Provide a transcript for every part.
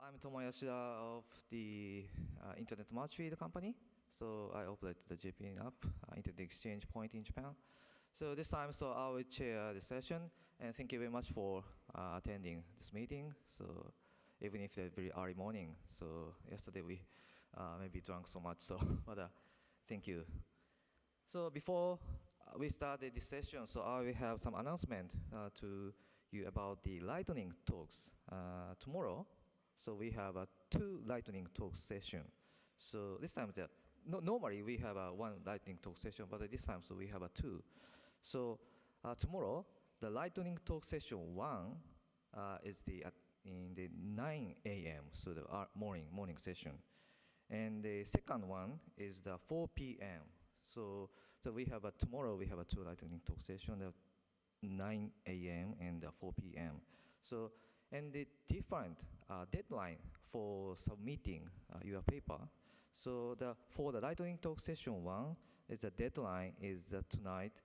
I'm Tomo Yoshida of the Internet Merge Feed company. So I operate the JPN app, Internet Exchange Point in Japan. So this time, I will chair the session, and thank you very much for attending this meeting. So even if it's very early morning, so yesterday we maybe drank so much, so but thank you. So before we start this session, so I will have some announcement to you about the lightning talks tomorrow. So we have 2 lightning talk session. So this time, normally we have one lightning talk session, but this time, so we have 2. So tomorrow, the lightning talk session 1 is in the 9 a.m. So the morning session, and the second one is the 4 p.m. So we have tomorrow we have 2 lightning talk session, the 9 a.m. and 4 p.m. So and the different deadline for submitting your paper. So for the lightning talk session 1, is the deadline is tonight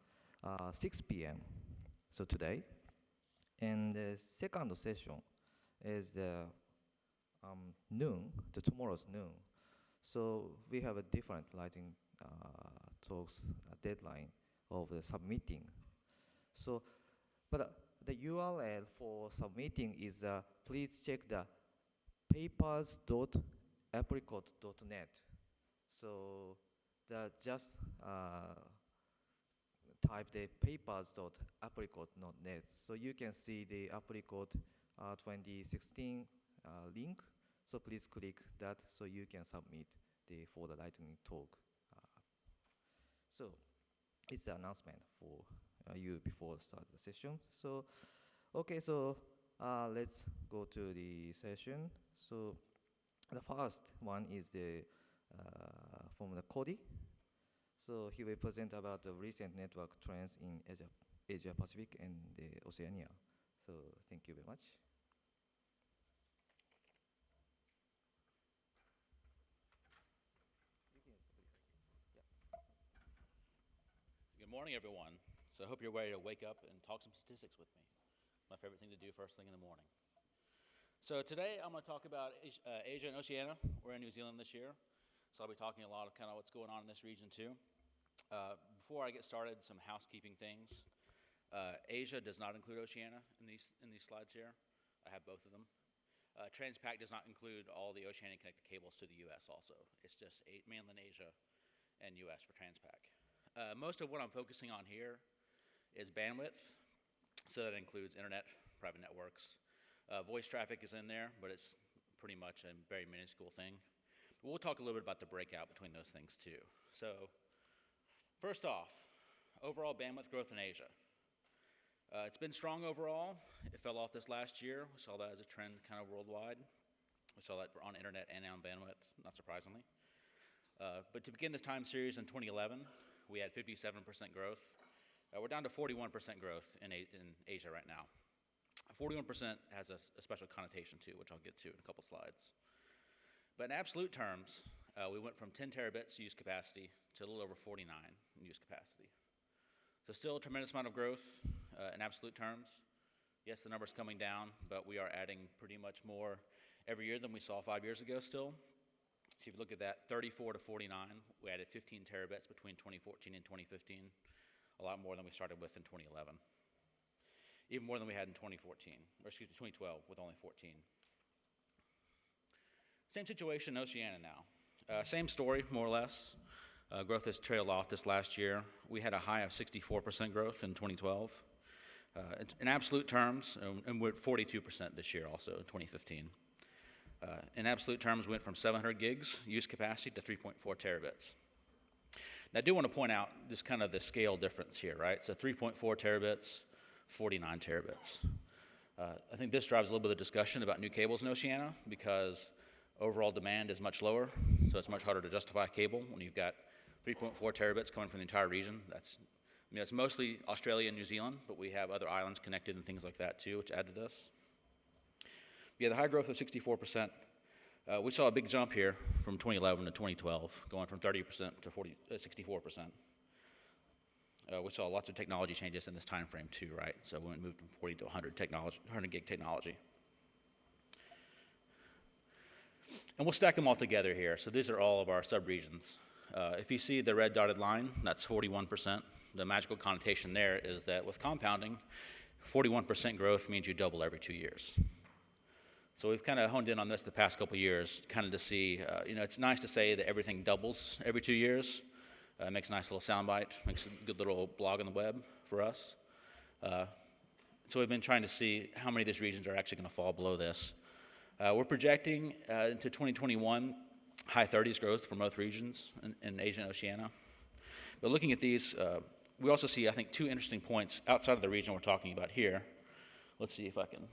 6 p.m. So today, and the second session is the noon, tomorrow's noon. So we have a different lightning talks deadline of the submitting. So, but the URL for submitting is please check the papers.apricot.net. So just type the papers.apricot.net. So you can see the Apricot 2016 link. So please click that so you can submit for the lightning talk. So it's the announcement for you before start the session. So, okay, so let's go to the session. So the first one is from the Cody. So he will present about the recent network trends in Asia Pacific and the Oceania. So thank you very much. Good morning, everyone. So I hope you're ready to wake up and talk some statistics with me. My favorite thing to do first thing in the morning. So today I'm going to talk about Asia and Oceania. We're in New Zealand this year, so I'll be talking a lot of kind of what's going on in this region too. Before I get started, some housekeeping things. Asia does not include Oceania in these slides here. I have both of them. Transpac does not include all the Oceania connected cables to the U.S. also. It's just mainland Asia and U.S. for Transpac. Most of what I'm focusing on here is bandwidth, so that includes internet, private networks. Voice traffic is in there, but it's pretty much a very minuscule thing. But we'll talk a little bit about the breakout between those things too. So first off, overall bandwidth growth in Asia. It's been strong overall. It fell off this last year. We saw that as a trend kind of worldwide. We saw that on internet and on bandwidth, not surprisingly. But to begin this time series in 2011, we had 57% growth. We're down to 41% growth in Asia right now. 41% has a special connotation too, which I'll get to in a couple slides. But in absolute terms, we went from 10 terabits use capacity to a little over 49 in use capacity. So still a tremendous amount of growth in absolute terms. Yes, the number's coming down, but we are adding pretty much more every year than we saw 5 years ago still. So if you look at that, 34 to 49, we added 15 terabits between 2014 and 2015, a lot more than we started with in 2011. Even more than we had in 2012 with only 14. Same situation in Oceania now. Same story, more or less. Growth has trailed off this last year. We had a high of 64% growth in 2012. In absolute terms, and we're at 42% this year also in 2015. In absolute terms, we went from 700 gigs use capacity to 3.4 terabits. Now, I do want to point out just kind of the scale difference here, right? So 3.4 terabits, 49 terabits. I think this drives a little bit of discussion about new cables in Oceania because overall demand is much lower, so it's much harder to justify a cable when you've got 3.4 terabits coming from the entire region. It's mostly Australia and New Zealand, but we have other islands connected and things like that too, which add to this. Yeah, the high growth of 64%. We saw a big jump here from 2011 to 2012, going from 30% to 64%. We saw lots of technology changes in this time frame too, right? So we moved from 40 to 100 gig technology. And we'll stack them all together here. So these are all of our subregions. If you see the red dotted line, that's 41%. The magical connotation there is that with compounding, 41% growth means you double every 2 years. So we've kind of honed in on this the past couple years, kind of to see, it's nice to say that everything doubles every 2 years. Makes a nice little soundbite, makes a good little blog on the web for us. So we've been trying to see how many of these regions are actually going to fall below this. We're projecting into 2021 high 30s growth for most regions in Asia and Oceania. But looking at these, we also see, I think, two interesting points outside of the region we're talking about here. Let's see if I can.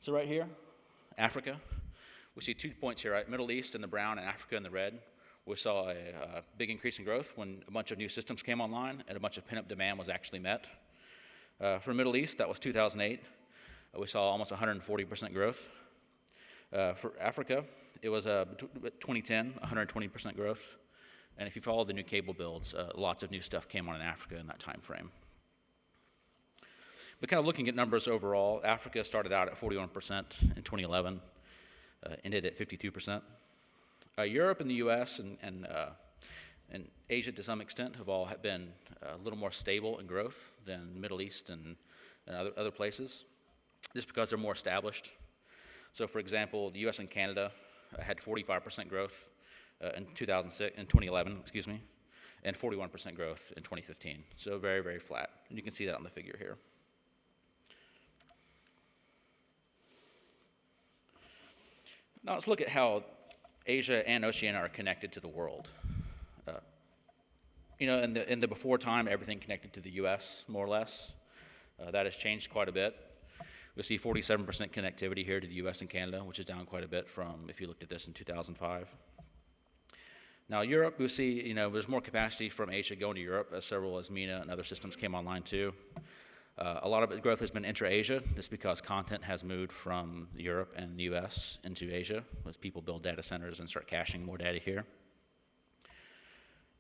So right here, Africa. We see 2 points here, right? Middle East in the brown and Africa in the red. We saw a big increase in growth when a bunch of new systems came online and a bunch of pent-up demand was actually met. For Middle East, that was 2008. We saw almost 140% growth. For Africa, it was 2010, 120% growth. And if you follow the new cable builds, lots of new stuff came on in Africa in that time frame. But kind of looking at numbers overall, Africa started out at 41% in 2011, ended at 52%. Europe and the US and Asia to some extent have all been a little more stable in growth than Middle East and other places, just because they're more established. So for example, the US and Canada had 45% growth in 2011, and 41% growth in 2015. So very, very flat. And you can see that on the figure here. Now let's look at how Asia and Oceania are connected to the world. In the before time, everything connected to the US, more or less. That has changed quite a bit. We see 47% connectivity here to the US and Canada, which is down quite a bit from if you looked at this in 2005. Now Europe, we see, there's more capacity from Asia going to Europe, as several as MENA and other systems came online too. A lot of growth has been intra-Asia, just because content has moved from Europe and the US into Asia, as people build data centers and start caching more data here.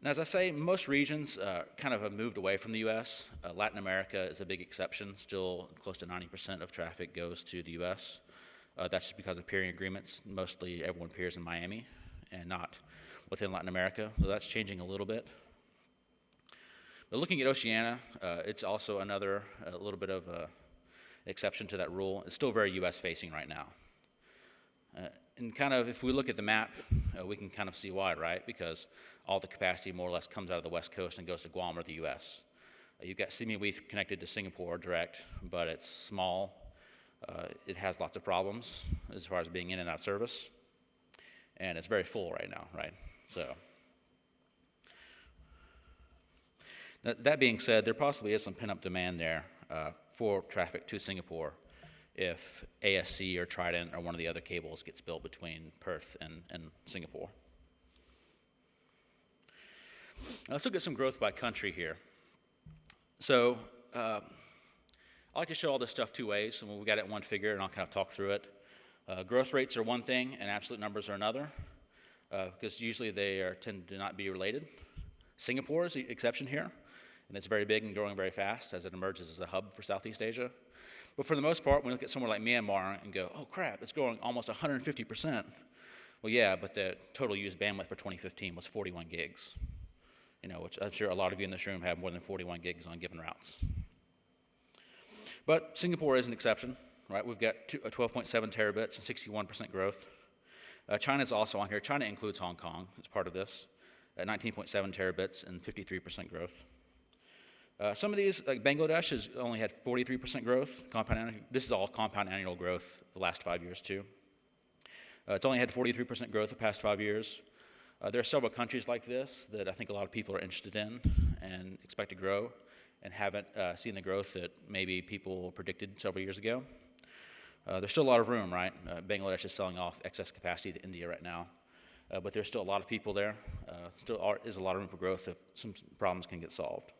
And as I say, most regions kind of have moved away from the US. Latin America is a big exception. Still close to 90% of traffic goes to the US. That's just because of peering agreements. Mostly everyone peers in Miami and not within Latin America. So that's changing a little bit. But looking at Oceania, it's also another little bit of an exception to that rule. It's still very US facing right now. And kind of, if we look at the map, we can kind of see why, right? Because all the capacity more or less comes out of the West Coast and goes to Guam or the US. You've got Simiwe connected to Singapore direct, but it's small. It has lots of problems as far as being in and out of service. And it's very full right now, right? So that being said, there possibly is some pent-up demand there for traffic to Singapore if ASC or Trident or one of the other cables gets built between Perth and Singapore. Now let's look at some growth by country here. So I like to show all this stuff two ways, and we got it in one figure, and I'll kind of talk through it. Growth rates are one thing, and absolute numbers are another, because usually they tend to not be related. Singapore is the exception here, and it's very big and growing very fast as it emerges as a hub for Southeast Asia. But for the most part, when we look at somewhere like Myanmar and go, oh crap, it's growing almost 150%. Well, yeah, but the total used bandwidth for 2015 was 41 gigs, which I'm sure a lot of you in this room have more than 41 gigs on given routes. But Singapore is an exception, right? We've got 12.7 terabits and 61% growth. China's also on here. China includes Hong Kong as part of this, at 19.7 terabits and 53% growth. Some of these, like Bangladesh, has only had 43% growth. This is all compound annual growth the last 5 years too. It's only had 43% growth the past 5 years. There are several countries like this that I think a lot of people are interested in and expect to grow and haven't seen the growth that maybe people predicted several years ago. There's still a lot of room, right? Bangladesh is selling off excess capacity to India right now, but there's still a lot of people there. Still is a lot of room for growth if some problems can get solved.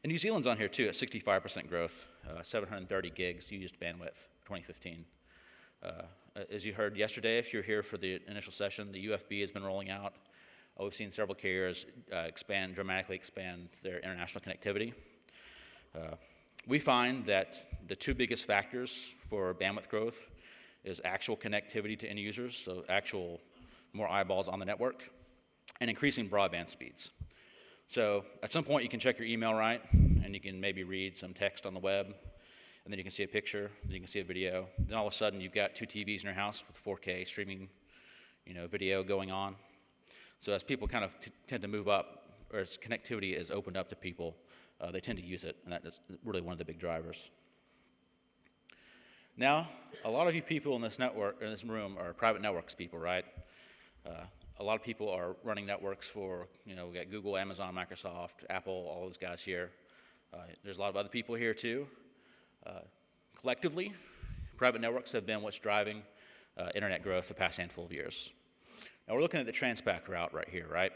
And New Zealand's on here too at 65% growth, 730 gigs used bandwidth, 2015. As you heard yesterday, if you're here for the initial session, the UFB has been rolling out. We've seen several carriers dramatically expand their international connectivity. We find that the two biggest factors for bandwidth growth is actual connectivity to end users, so actual more eyeballs on the network, and increasing broadband speeds. So at some point you can check your email right, and you can maybe read some text on the web, and then you can see a picture, then you can see a video. Then all of a sudden you've got 2 TVs in your house with 4K streaming, video going on. So as people kind of tend to move up, or as connectivity is opened up to people, they tend to use it, and that is really one of the big drivers. Now, a lot of you people in this network, in this room, are private networks people, right? A lot of people are running networks for, we got Google, Amazon, Microsoft, Apple, all those guys here. There's a lot of other people here too. Collectively, private networks have been what's driving internet growth the past handful of years. Now we're looking at the Transpac route right here, right?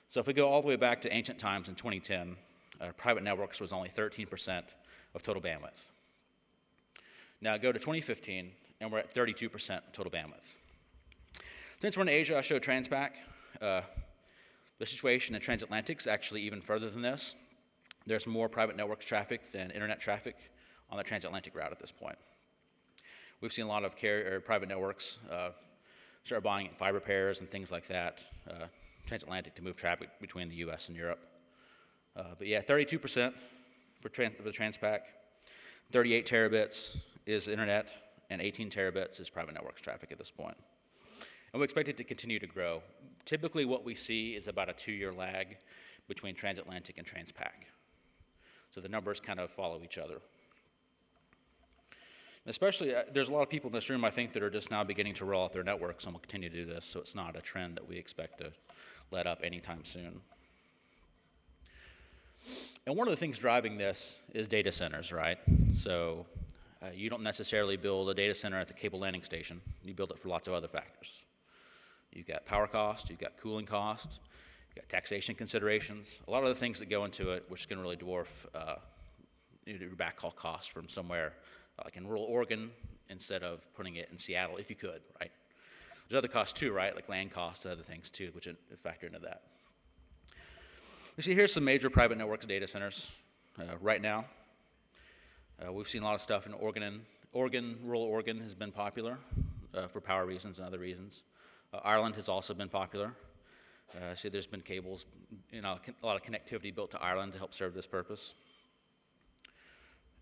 So if we go all the way back to ancient times in 2010, private networks was only 13% of total bandwidth. Now go to 2015, and we're at 32% total bandwidth. Since we're in Asia, I showed Transpac. The situation in transatlantic is actually even further than this. There's more private network traffic than internet traffic on the transatlantic route at this point. We've seen a lot of private networks start buying fiber pairs and things like that, transatlantic, to move traffic between the US and Europe. But yeah, 32% for the Transpac, 38 terabits is internet, and 18 terabits is private networks traffic at this point. And we expect it to continue to grow. Typically what we see is about a 2-year lag between transatlantic and Transpac. So the numbers kind of follow each other. Especially, there's a lot of people in this room, I think, that are just now beginning to roll out their networks, and will continue to do this, so it's not a trend that we expect to let up anytime soon. And one of the things driving this is data centers, right? So you don't necessarily build a data center at the cable landing station. You build it for lots of other factors. You've got power cost, you've got cooling cost, you've got taxation considerations, a lot of the things that go into it, which can really dwarf your backhaul cost from somewhere like in rural Oregon instead of putting it in Seattle, if you could, right? There's other costs too, right, like land costs and other things too, which factor into that. You see, here's some major private network data centers right now. We've seen a lot of stuff in Oregon, rural Oregon has been popular for power reasons and other reasons. Ireland has also been popular. See, there's been cables, a lot of connectivity built to Ireland to help serve this purpose.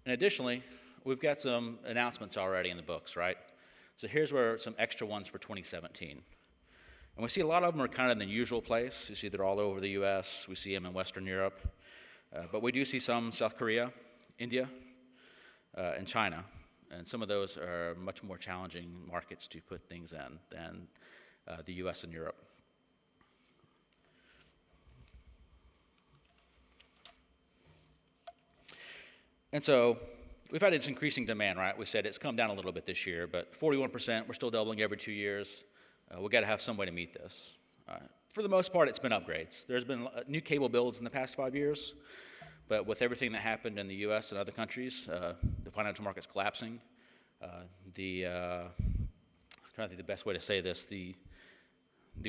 And additionally, we've got some announcements already in the books, right? So here's where some extra ones for 2017. And we see a lot of them are kind of in the usual place. You see they're all over the US. We see them in Western Europe. But we do see some in South Korea, India, and China. And some of those are much more challenging markets to put things in than the US and Europe. And so we've had this increasing demand, right? We said it's come down a little bit this year, but 41%, we're still doubling every 2 years. We've got to have some way to meet this. For the most part, it's been upgrades. There's been new cable builds in the past 5 years, but with everything that happened in the US and other countries, the financial markets collapsing, I'm trying to think the best way to say this, the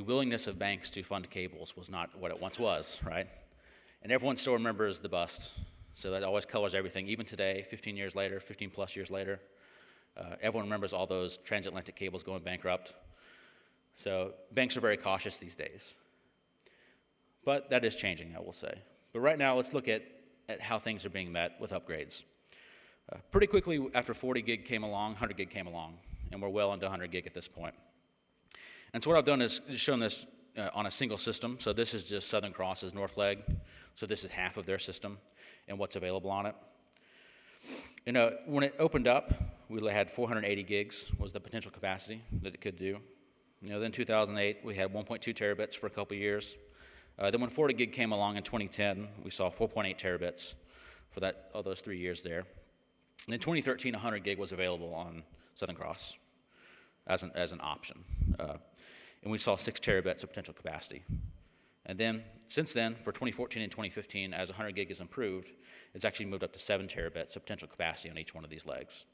willingness of banks to fund cables was not what it once was, right? And everyone still remembers the bust. So that always colors everything. Even today, 15 years later, 15 plus years later, everyone remembers all those transatlantic cables going bankrupt. So banks are very cautious these days. But that is changing, I will say. But right now, let's look at how things are being met with upgrades. Pretty quickly after 40 gig came along, 100 gig came along, and we're well into 100 gig at this point. And so what I've done is just shown this on a single system. So this is just Southern Cross's north leg. So this is half of their system and what's available on it. When it opened up, we had 480 gigs was the potential capacity that it could do. Then 2008, we had 1.2 terabits for a couple years. Then when 40 gig came along in 2010, we saw 4.8 terabits for all those 3 years there. And in 2013, 100 gig was available on Southern Cross as an option. And we saw 6 terabits of potential capacity. And then, since then, for 2014 and 2015, as 100 gig is improved, it's actually moved up to 7 terabits of potential capacity on each one of these legs.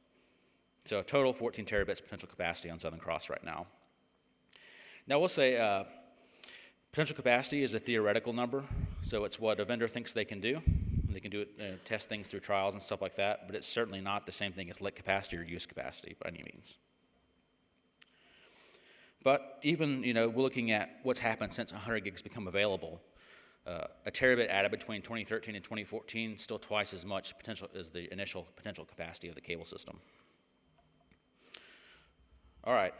So a total 14 terabits potential capacity on Southern Cross right now. Now we'll say potential capacity is a theoretical number, so it's what a vendor thinks they can do. They can do it, test things through trials and stuff like that, but it's certainly not the same thing as lit capacity or use capacity by any means. But even, we're looking at what's happened since 100 gigs become available. A terabit added between 2013 and 2014, still twice as much potential as the initial potential capacity of the cable system. All right.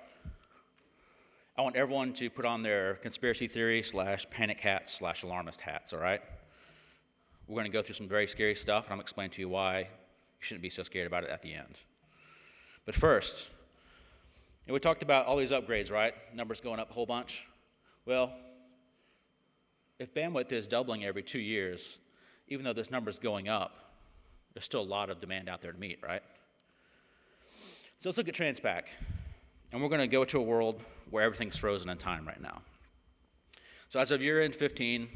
I want everyone to put on their conspiracy theory / panic hats / alarmist hats, all right? We're going to go through some very scary stuff, and I'm going to explain to you why you shouldn't be so scared about it at the end. But first, we talked about all these upgrades, right? Numbers going up a whole bunch. Well, if bandwidth is doubling every 2 years, even though this number is going up, there's still a lot of demand out there to meet, right? So let's look at Transpac. And we're going to go to a world where everything's frozen in time right now. So as of year-end 15,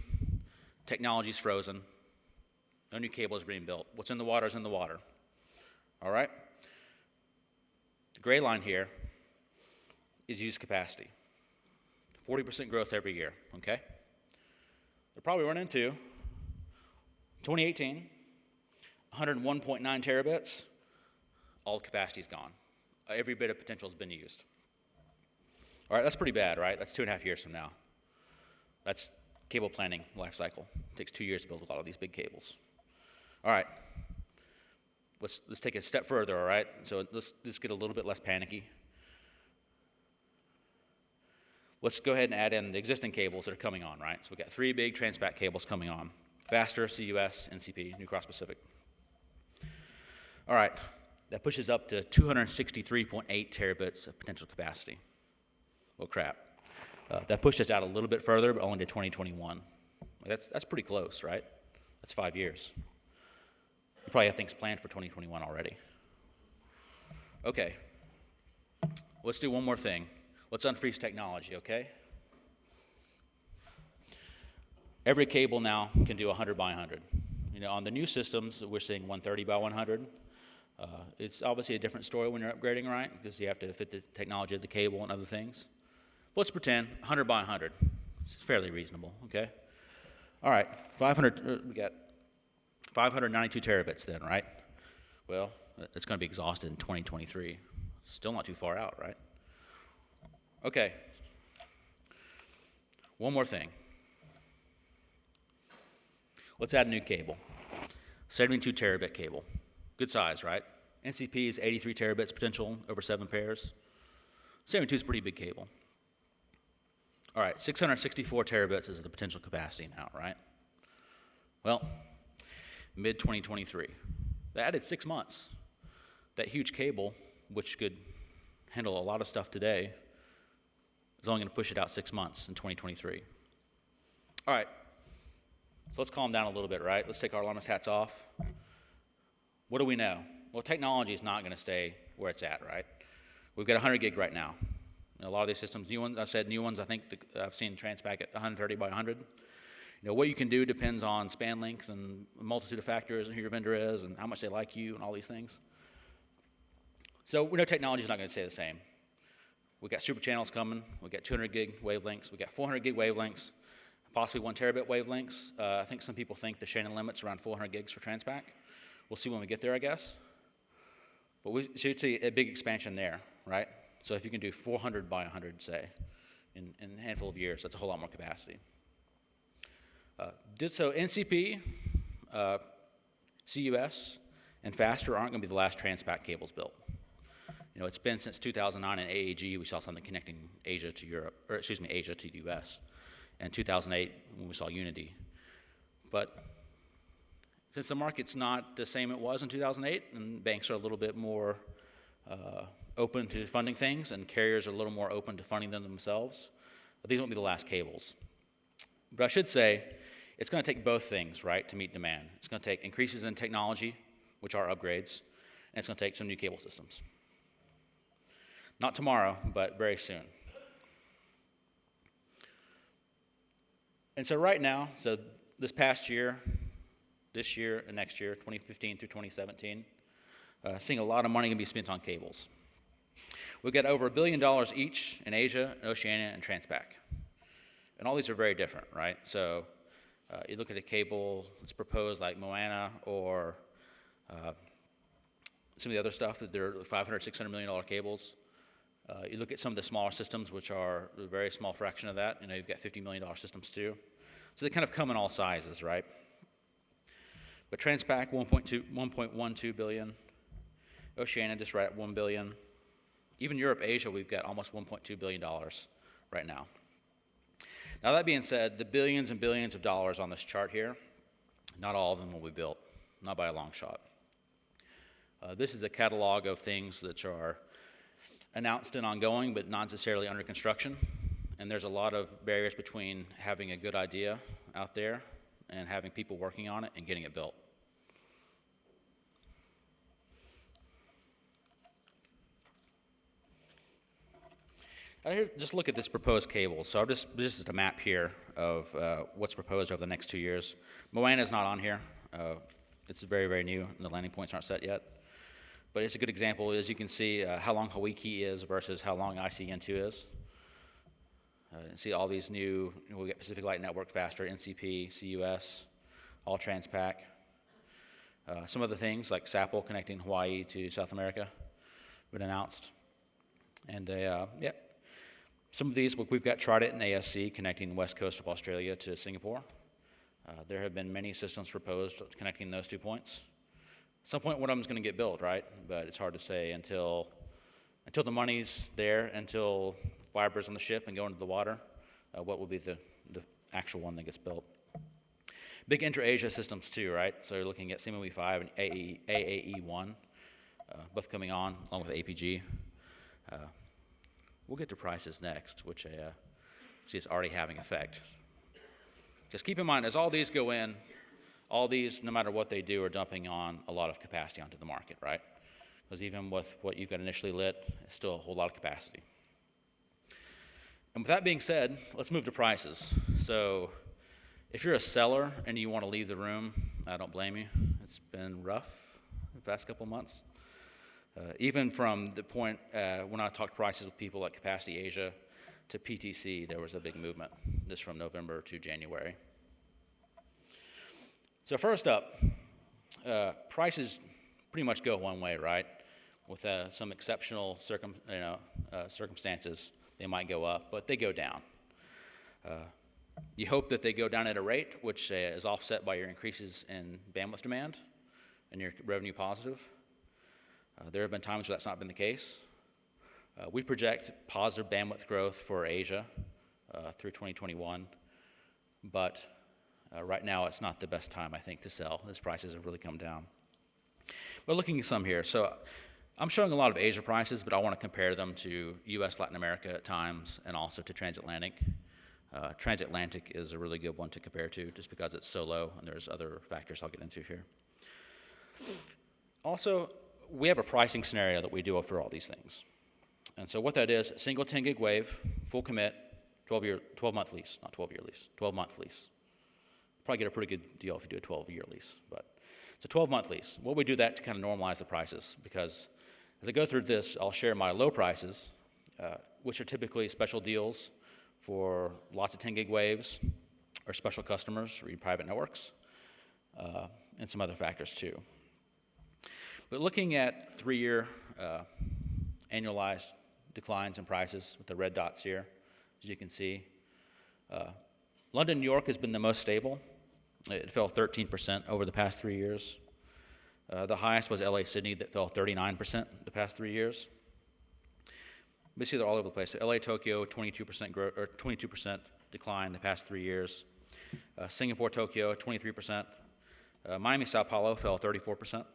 technology's frozen. No new cable is being built. What's in the water is in the water. All right? The gray line here is used capacity. 40% growth every year, okay? They'll probably run into 2018, 101.9 terabits, all the capacity's gone. Every bit of potential has been used. All right, that's pretty bad, right? That's 2.5 years from now. That's cable planning life cycle. It takes 2 years to build a lot of these big cables. All right, let's take it a step further, all right? So let's get a little bit less panicky. Let's go ahead and add in the existing cables that are coming on, right? So we've got 3 big Transpac cables coming on. Faster, CUS, NCP, New Cross Pacific. All right, that pushes up to 263.8 terabits of potential capacity. Well, crap. That pushed us out a little bit further, but only to 2021. That's pretty close, right? That's 5 years. You probably have things planned for 2021 already. Okay, let's do one more thing. Let's unfreeze technology, okay? Every cable now can do 100 by 100. On the new systems, we're seeing 130 by 100. It's obviously a different story when you're upgrading, right? Because you have to fit the technology of the cable and other things. But let's pretend 100 by 100. It's fairly reasonable, okay? All right, we got 592 terabits then, right? Well, it's going to be exhausted in 2023. Still not too far out, right? Okay. One more thing. Let's add a new cable. 72 terabit cable. Good size, right? NCP is 83 terabits potential over 7 pairs. 72 is a pretty big cable. All right, 664 terabits is the potential capacity now, right? Well, mid-2023. They added 6 months. That huge cable, which could handle a lot of stuff today, is only going to push it out 6 months in 2023. All right, so let's calm down a little bit, right? Let's take our alarmist hats off. What do we know? Well, technology is not going to stay where it's at, right? We've got 100 gig right now. A lot of these systems, new ones, I think I've seen Transpac at 130 by 100. What you can do depends on span length and a multitude of factors and who your vendor is and how much they like you and all these things. So we know technology is not going to stay the same. We've got super channels coming. We've got 200 gig wavelengths. We've got 400 gig wavelengths, possibly 1 terabit wavelengths. I think some people think the Shannon limit's around 400 gigs for Transpac. We'll see when we get there, I guess. But we should see a big expansion there, right? So if you can do 400 by 100, say, in a handful of years, that's a whole lot more capacity. So NCP, CUS, and faster aren't going to be the last Transpac cables built. It's been since 2009 in AAG we saw something connecting Asia to Europe, or excuse me, Asia to the US, and 2008 when we saw Unity. But since the market's not the same it was in 2008, and banks are a little bit more open to funding things, and carriers are a little more open to funding them themselves, but these won't be the last cables. But I should say, it's going to take both things, right, to meet demand. It's going to take increases in technology, which are upgrades, and it's going to take some new cable systems. Not tomorrow, but very soon. And so right now, so this past year, this year and next year, 2015 through 2017, seeing a lot of money going to be spent on cables. We've got over $1 billion each in Asia, Oceania, and Transpac. And all these are very different, right? So you look at a cable that's proposed like Moana or some of the other stuff, that they're $500, $600 million cables. You look at some of the smaller systems, which are a very small fraction of that. You've got $50 million systems too. So they kind of come in all sizes, right? But Transpac, 1.12 billion. Oceania just right at 1 billion. Even Europe, Asia, we've got almost $1.2 billion right now. Now that being said, the billions and billions of dollars on this chart here, not all of them will be built, not by a long shot. This is a catalog of things that are announced and ongoing, but not necessarily under construction. And there's a lot of barriers between having a good idea out there and having people working on it and getting it built. Here, just look at this proposed cable. So this is a map here of what's proposed over the next 2 years. Moana is not on here. It's very, very new, and the landing points aren't set yet. But it's a good example. As you can see, how long Hawaii is versus how long ICN2 is. And see all these new, we get Pacific Light Network faster, NCP, CUS, all Transpac. Some other things like SAPL connecting Hawaii to South America been announced. And yeah, some of these, we've got Trident and ASC connecting the west coast of Australia to Singapore. There have been many systems proposed connecting those 2 points. At some point, one of them is going to get built, right? But it's hard to say until the money's there, until fiber's on the ship and go into the water, what will be the actual one that gets built. Big intra-Asia systems too, right? So you're looking at CMOE5 and AAE1, both coming on along with APG. We'll get to prices next, which I see is already having effect. Just keep in mind, as all these go in, all these, no matter what they do, are dumping on a lot of capacity onto the market, right? Because even with what you've got initially lit, it's still a whole lot of capacity. And with that being said, let's move to prices. So if you're a seller and you want to leave the room, I don't blame you. It's been rough the past couple months. Even from the point when I talked prices with people like Capacity Asia to PTC, there was a big movement, just from November to January. So first up, prices pretty much go one way, right? With some exceptional circumstances, they might go up, but they go down. You hope that they go down at a rate which is offset by your increases in bandwidth demand and your revenue positive. There have been times where that's not been the case. We project positive bandwidth growth for Asia through 2021, but right now it's not the best time, I think, to sell. These prices have really come down. But looking at some here, so I'm showing a lot of Asia prices, but I want to compare them to US, Latin America at times, and also to transatlantic. Transatlantic is a really good one to compare to just because it's so low, and there's other factors I'll get into here. Also, we have a pricing scenario that we do for all these things. And so what that is, single 10 gig wave, full commit, 12-month lease, not 12-year lease, 12-month lease. Probably get a pretty good deal if you do a 12-year lease, but it's a 12-month lease. What we do that to kind of normalize the prices, because as I go through this, I'll share my low prices, which are typically special deals for lots of 10 gig waves or special customers or private networks, and some other factors too. But looking at 3-year annualized declines in prices with the red dots here, as you can see, London, New York has been the most stable. It fell 13% over the past 3 years. The highest was LA, Sydney, that fell 39% the past 3 years. We see they're all over the place. So LA, Tokyo, 22% growth or 22% decline the past 3 years. Singapore, Tokyo, 23%. Miami, Sao Paulo fell 34%.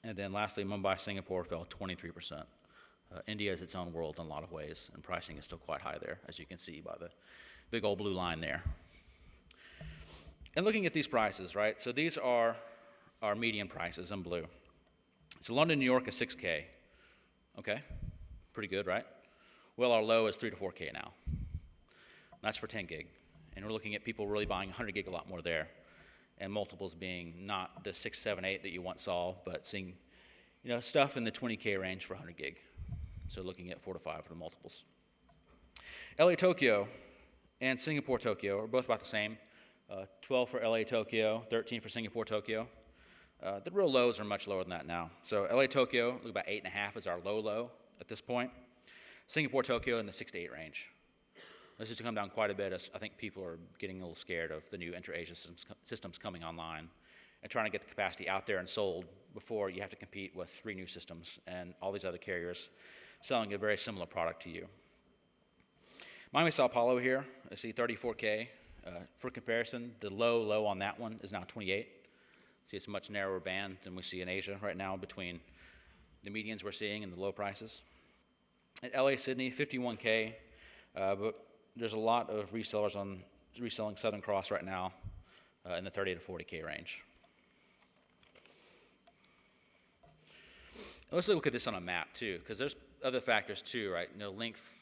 And then lastly, Mumbai, Singapore fell 23%. India is its own world in a lot of ways, and pricing is still quite high there, as you can see by the big old blue line there. And looking at these prices, right? So these are our median prices in blue. So London, New York is 6K. Okay, pretty good, right? Well, our low is 3 to 4K now. That's for 10 gig. And we're looking at people really buying 100 gig a lot more there, and multiples being not the 6, 7, 8 that you once saw, but seeing, stuff in the 20K range for 100 gig. So looking at 4 to 5 for the multiples. LA Tokyo and Singapore Tokyo are both about the same. 12 for LA Tokyo, 13 for Singapore Tokyo. The real lows are much lower than that now. So LA Tokyo, look about 8.5 is our low at this point. Singapore, Tokyo in the 6 to 8 range. This has come down quite a bit as I think people are getting a little scared of the new inter-Asia systems coming online and trying to get the capacity out there and sold before you have to compete with 3 new systems and all these other carriers selling a very similar product to you. Miami Sao Paulo here, I see 34K. For comparison, the low on that one is now 28. See, it's a much narrower band than we see in Asia right now between the medians we're seeing and the low prices. At LA Sydney, 51K, but there's a lot of resellers reselling Southern Cross right now in the 30 to 40K range. Let's look at this on a map too, because there's other factors too, right? Length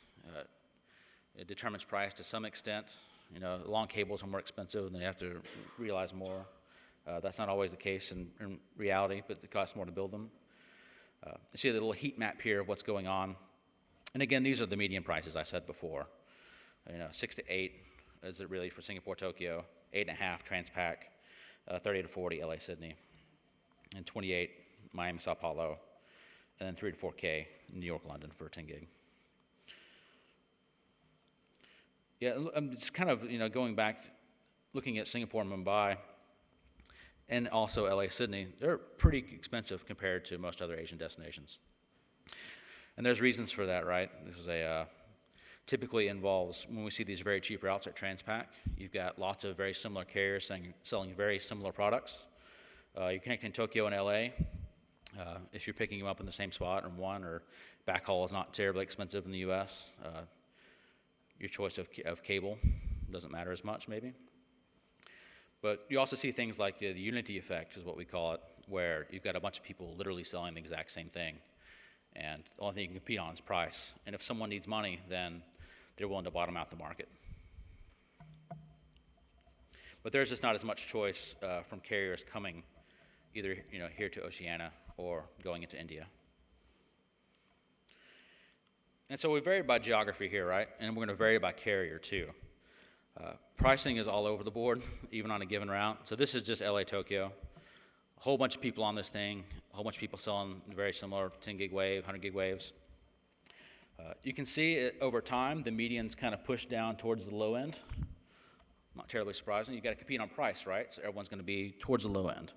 it determines price to some extent. Long cables are more expensive and they have to realize more. That's not always the case in reality, but it costs more to build them. You see the little heat map here of what's going on. And again, these are the median prices I said before. 6 to 8 is it really for Singapore, Tokyo, 8.5 Transpac, 30 to 40 LA Sydney, and 28 Miami Sao Paulo, and then 3 to 4K New York London for 10 gig. Yeah, I'm just kind of going back, looking at Singapore and Mumbai, and also LA Sydney. They're pretty expensive compared to most other Asian destinations. And there's reasons for that, right? This is typically involves, when we see these very cheap routes at Transpac, you've got lots of very similar carriers selling very similar products. You're connecting Tokyo and LA. If you're picking them up in the same spot or one, or backhaul is not terribly expensive in the US, your choice of cable doesn't matter as much maybe. But you also see things like the unity effect is what we call it, where you've got a bunch of people literally selling the exact same thing. And the only thing you can compete on is price. And if someone needs money, then they're willing to bottom out the market. But there's just not as much choice from carriers coming either here to Oceania or going into India. And so we vary by geography here, right? And we're going to vary by carrier too. Pricing is all over the board, even on a given route. So this is just LA Tokyo. A whole bunch of people on this thing, a whole bunch of people selling very similar 10 gig wave, 100 gig waves. You can see it over time, the median's kind of pushed down towards the low end. Not terribly surprising. You've got to compete on price, right? So everyone's going to be towards the low end.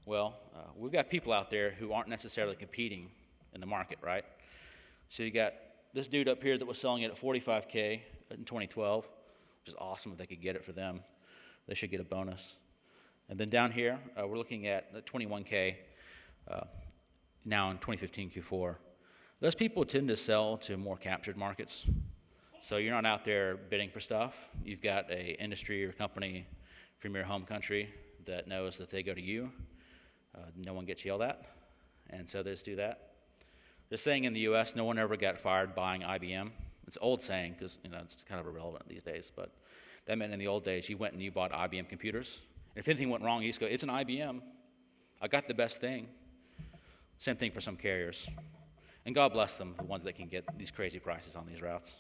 Well, we've got people out there who aren't necessarily competing in the market, right? So you got this dude up here that was selling it at 45K in 2012, which is awesome if they could get it for them. They should get a bonus. And then down here, we're looking at 21K now in 2015 Q4. Those people tend to sell to more captured markets. So you're not out there bidding for stuff. You've got an industry or company from your home country that knows that they go to you. No one gets yelled at, and so they just do that. They're saying in the US, no one ever got fired buying IBM. It's an old saying because it's kind of irrelevant these days, but that meant in the old days you went and you bought IBM computers. And if anything went wrong, you just go, it's an IBM. I got the best thing. Same thing for some carriers. And God bless them, the ones that can get these crazy prices on these routes.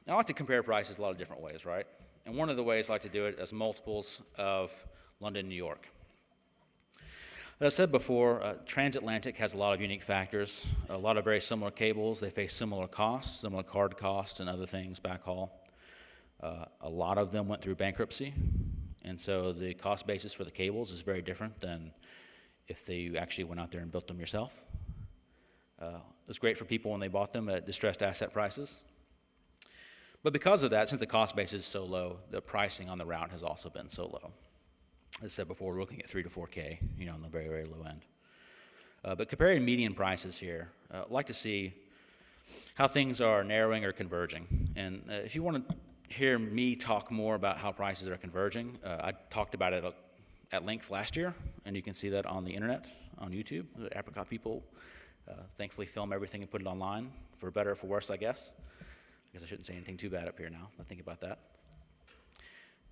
Now, I like to compare prices a lot of different ways, right? And one of the ways I like to do it is multiples of London, New York. As I said before, transatlantic has a lot of unique factors, a lot of very similar cables. They face similar costs, similar card costs and other things, backhaul. A lot of them went through bankruptcy, and so the cost basis for the cables is very different than if you actually went out there and built them yourself. It was great for people when they bought them at distressed asset prices. But because of that, since the cost basis is so low, the pricing on the route has also been so low. As I said before, we're looking at 3 to 4K, on the very, very low end. But comparing median prices here, I'd like to see how things are narrowing or converging. And if you want to hear me talk more about how prices are converging, I talked about it at length last year, and you can see that on the internet, on YouTube. The APRICOT people thankfully film everything and put it online, for better or for worse, I guess. I guess I shouldn't say anything too bad up here now. I think about that.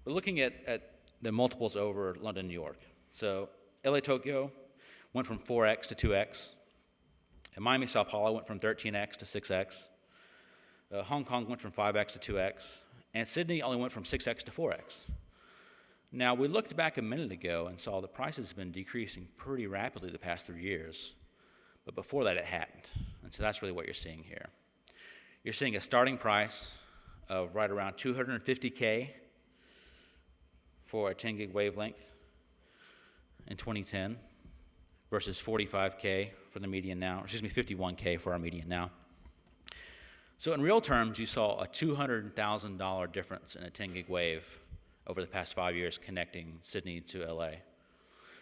We're looking at the multiples over London, New York. So LA Tokyo went from 4x to 2x. And Miami Sao Paulo went from 13x to 6x. Hong Kong went from 5x to 2x. And Sydney only went from 6x to 4x. Now, we looked back a minute ago and saw the prices have been decreasing pretty rapidly the past 3 years, but before that it hadn't. And so that's really what you're seeing here. You're seeing a starting price of right around 250K for a 10 gig wavelength in 2010 versus 45K for the median now, or excuse me, 51K for our median now. So in real terms, you saw a $200,000 difference in a 10 gig wave over the past 5 years connecting Sydney to LA.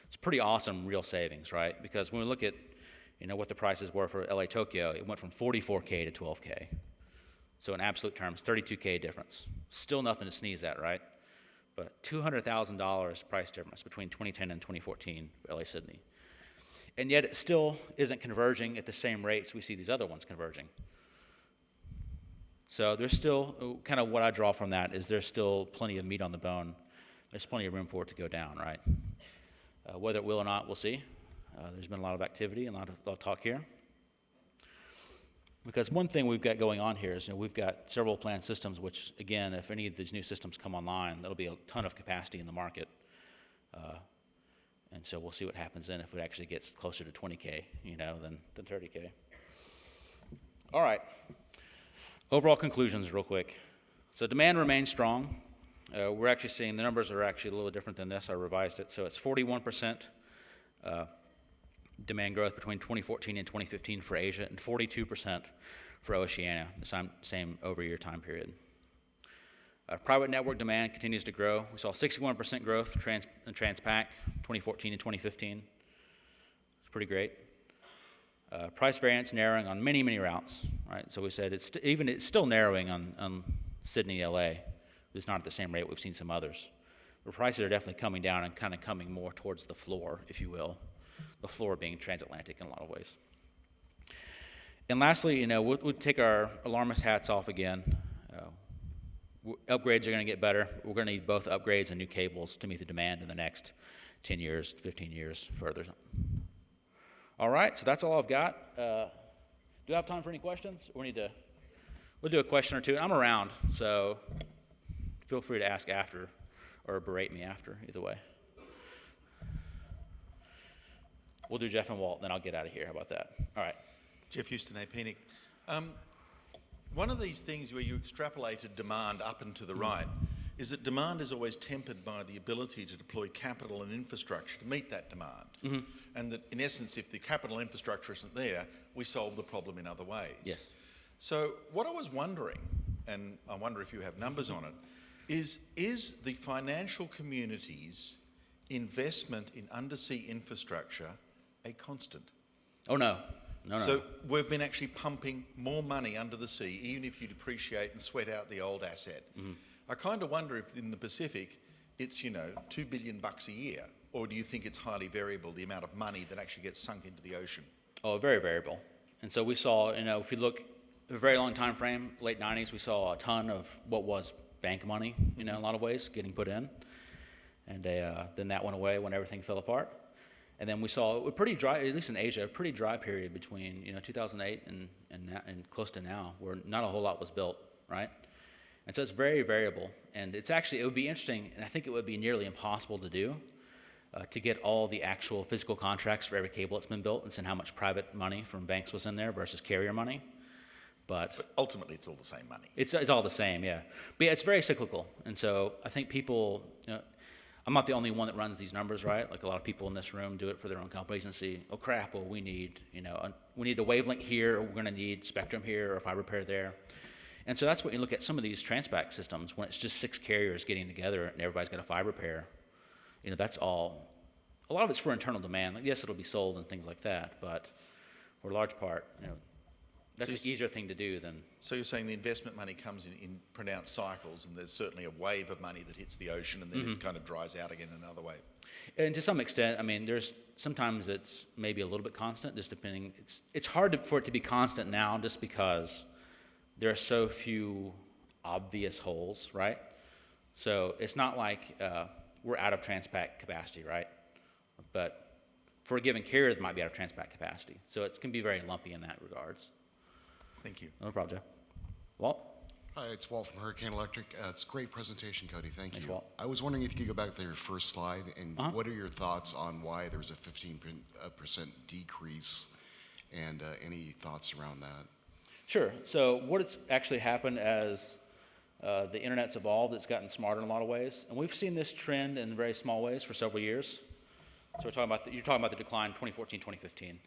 It's pretty awesome real savings, right? Because when we look at what the prices were for LA Tokyo, it went from 44K to 12K. So in absolute terms, 32K difference. Still nothing to sneeze at, right? But $200,000 price difference between 2010 and 2014 for LA Sydney. And yet it still isn't converging at the same rates we see these other ones converging. So there's still, kind of what I draw from that is there's still plenty of meat on the bone. There's plenty of room for it to go down, right? Whether it will or not, we'll see. There's been a lot of activity and a lot of talk here. Because one thing we've got going on here is we've got several planned systems, which, again, if any of these new systems come online, that'll be a ton of capacity in the market. And so we'll see what happens then if it actually gets closer to 20K, than 30K. All right. Overall conclusions real quick. So demand remains strong. We're actually seeing the numbers are actually a little different than this. I revised it. So it's 41% demand growth between 2014 and 2015 for Asia and 42% for Oceania, the same over-year time period. Private network demand continues to grow. We saw 61% growth in Transpac 2014 and 2015. It's pretty great. Price variance narrowing on many, many routes, right? So we said it's still narrowing on Sydney, LA. It's not at the same rate we've seen some others. The prices are definitely coming down and kind of coming more towards the floor, if you will. The floor being transatlantic in a lot of ways. And lastly, we'll take our alarmist hats off again. Upgrades are going to get better. We're going to need both upgrades and new cables to meet the demand in the next 10 years, 15 years further. All right, so that's all I've got. Do I have time for any questions? We'll do a question or two. I'm around, so feel free to ask after or berate me after, either way. We'll do Jeff and Walt, then I'll get out of here. How about that? All right. Jeff Houston, APRICOT. One of these things where you extrapolated demand up and to the right is that demand is always tempered by the ability to deploy capital and infrastructure to meet that demand. And that, in essence, if the capital infrastructure isn't there, we solve the problem in other ways. Yes. So what I was wondering, and I wonder if you have numbers on it, is the financial community's investment in undersea infrastructure a constant? Oh, no. No. So we've been actually pumping more money under the sea, even if you depreciate and sweat out the old asset. I kind of wonder if in the Pacific it's, $2 billion a year, or do you think it's highly variable, the amount of money that actually gets sunk into the ocean? Oh, very variable. And so we saw, if you look a very long time frame, late 90s, we saw a ton of what was bank money, in a lot of ways, getting put in. And then that went away when everything fell apart. And then we saw a pretty dry, at least in Asia, a pretty dry period between 2008 and close to now, where not a whole lot was built, right? And so it's very variable. And it would be interesting, and I think it would be nearly impossible to do, to get all the actual physical contracts for every cable that's been built and send how much private money from banks was in there versus carrier money. But ultimately, it's all the same money. It's all the same, yeah. But yeah, it's very cyclical. And so I think people, I'm not the only one that runs these numbers, right? Like a lot of people in this room do it for their own companies and see, oh crap, well we need the wavelength here, or we're going to need spectrum here, or fiber pair there. And so that's when you look at some of these Transpac systems, when it's just 6 carriers getting together and everybody's got a fiber pair. That's all. A lot of it's for internal demand. Like, yes, it'll be sold and things like that, but for a large part, that's an easier thing to do than. So you're saying the investment money comes in pronounced cycles, and there's certainly a wave of money that hits the ocean, and then it kind of dries out again in another wave. And to some extent, there's sometimes it's maybe a little bit constant, just depending. It's hard for it to be constant now, just because there are so few obvious holes, right? So it's not like we're out of Transpac capacity, right? But for a given carrier, it might be out of Transpac capacity. So it can be very lumpy in that regards. Thank you. No problem, Jeff. Walt? Hi, it's Walt from Hurricane Electric. It's a great presentation, Cody. Thank Thanks, you. Walt. I was wondering if you could go back to your first slide, and what are your thoughts on why there was a 15% decrease, and any thoughts around that? Sure. So what's actually happened as the internet's evolved, it's gotten smarter in a lot of ways. And we've seen this trend in very small ways for several years. So we're talking about you're talking about the decline 2014, 2015.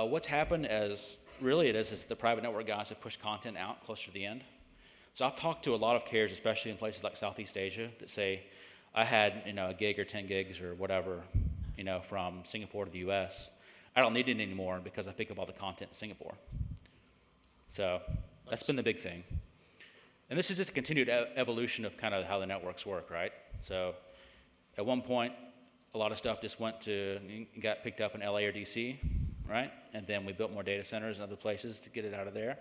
What's happened as really it is the private network guys have pushed content out closer to the end. So I've talked to a lot of carriers, especially in places like Southeast Asia, that say, I had a gig or 10 gigs or whatever, from Singapore to the US. I don't need it anymore because I pick up all the content in Singapore. So that's been the big thing. And this is just a continued evolution of kind of how the networks work, right? So at one point, a lot of stuff just got picked up in LA or DC, right? And then we built more data centers and other places to get it out of there.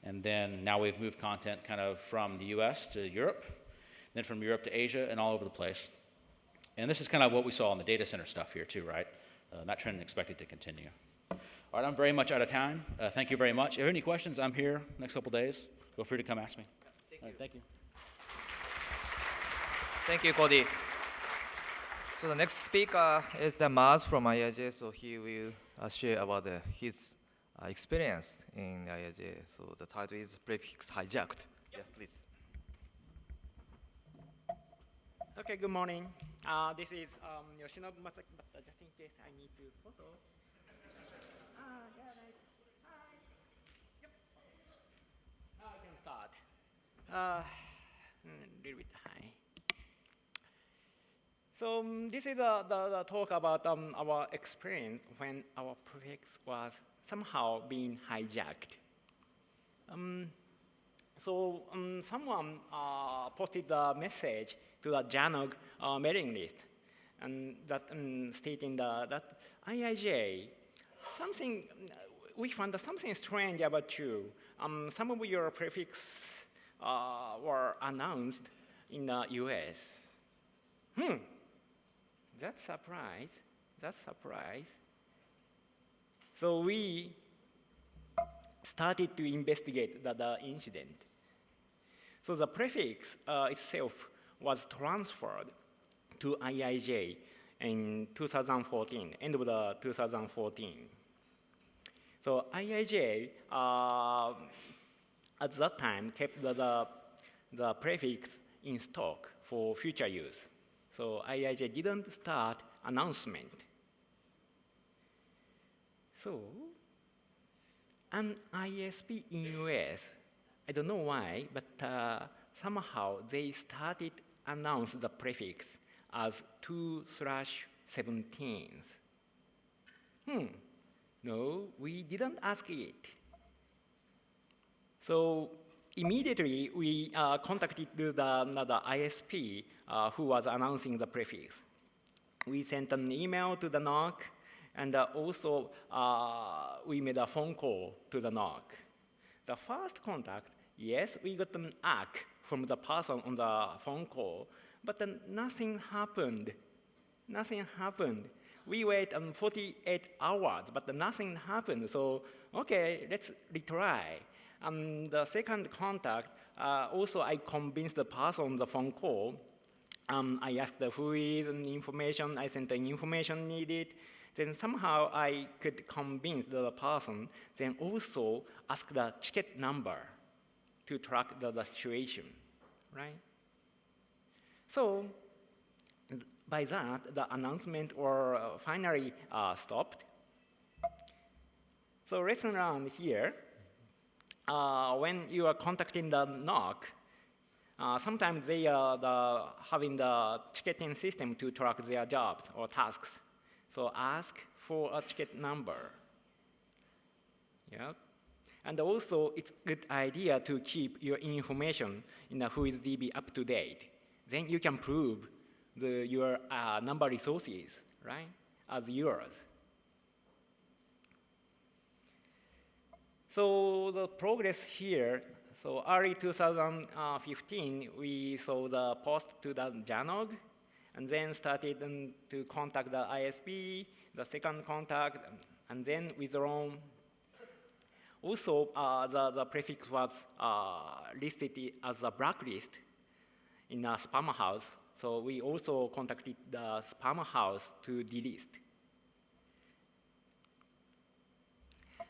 And then now we've moved content kind of from the US to Europe, then from Europe to Asia and all over the place. And this is kind of what we saw in the data center stuff here too, right? That trend is expected to continue. All right, I'm very much out of time. Thank you very much. If you have any questions, I'm here next couple days. Feel free to come ask me. All right, thank you. Thank you, Cody. So the next speaker is the Maz from IIJ, so he will share about his experience in IIJ. So the title is Prefix Hijacked. Yeah, please. Okay, good morning. This is Yoshinobu Matsuzaki, but just in case I need to photo. Yeah, nice. Hi. Yep. Now I can start. A little bit high. So this is the talk about our experience when our prefix was somehow being hijacked. Someone posted a message to the JANOG mailing list, and that stating that IIJ, we found something strange about you. Some of your prefix were announced in the US. That's surprise. So we started to investigate the incident. So the prefix itself was transferred to IIJ in 2014, end of the 2014. So IIJ at that time kept the prefix in stock for future use. So IIJ didn't start announcement. So an ISP in US, I don't know why, but somehow they started announce the prefix as 2/17. No, we didn't ask it. So immediately we contacted the ISP who was announcing the prefix. We sent an email to the NOC, and also we made a phone call to the NOC. The first contact, yes, we got an ACK from the person on the phone call, but then nothing happened. We wait 48 hours, but nothing happened. So, okay, let's retry. The second contact, also I convinced the person on the phone call. I asked who is and information. I sent the information needed. Then somehow I could convince the person, then also ask the ticket number to track the situation, right? So by that, the announcement finally stopped. So lesson learned here, when you are contacting the NOC, sometimes they are having the ticketing system to track their jobs or tasks. So ask for a ticket number. Yeah. And also, it's a good idea to keep your information in the WhoisDB up to date. Then you can prove your number resources, right, as yours. So the progress here, so early 2015, we saw the post to the JANOG, and then started to contact the ISP, the second contact, and then withdrawn. Also, the prefix was listed as a blacklist in a spam house. So we also contacted the spam house to delist.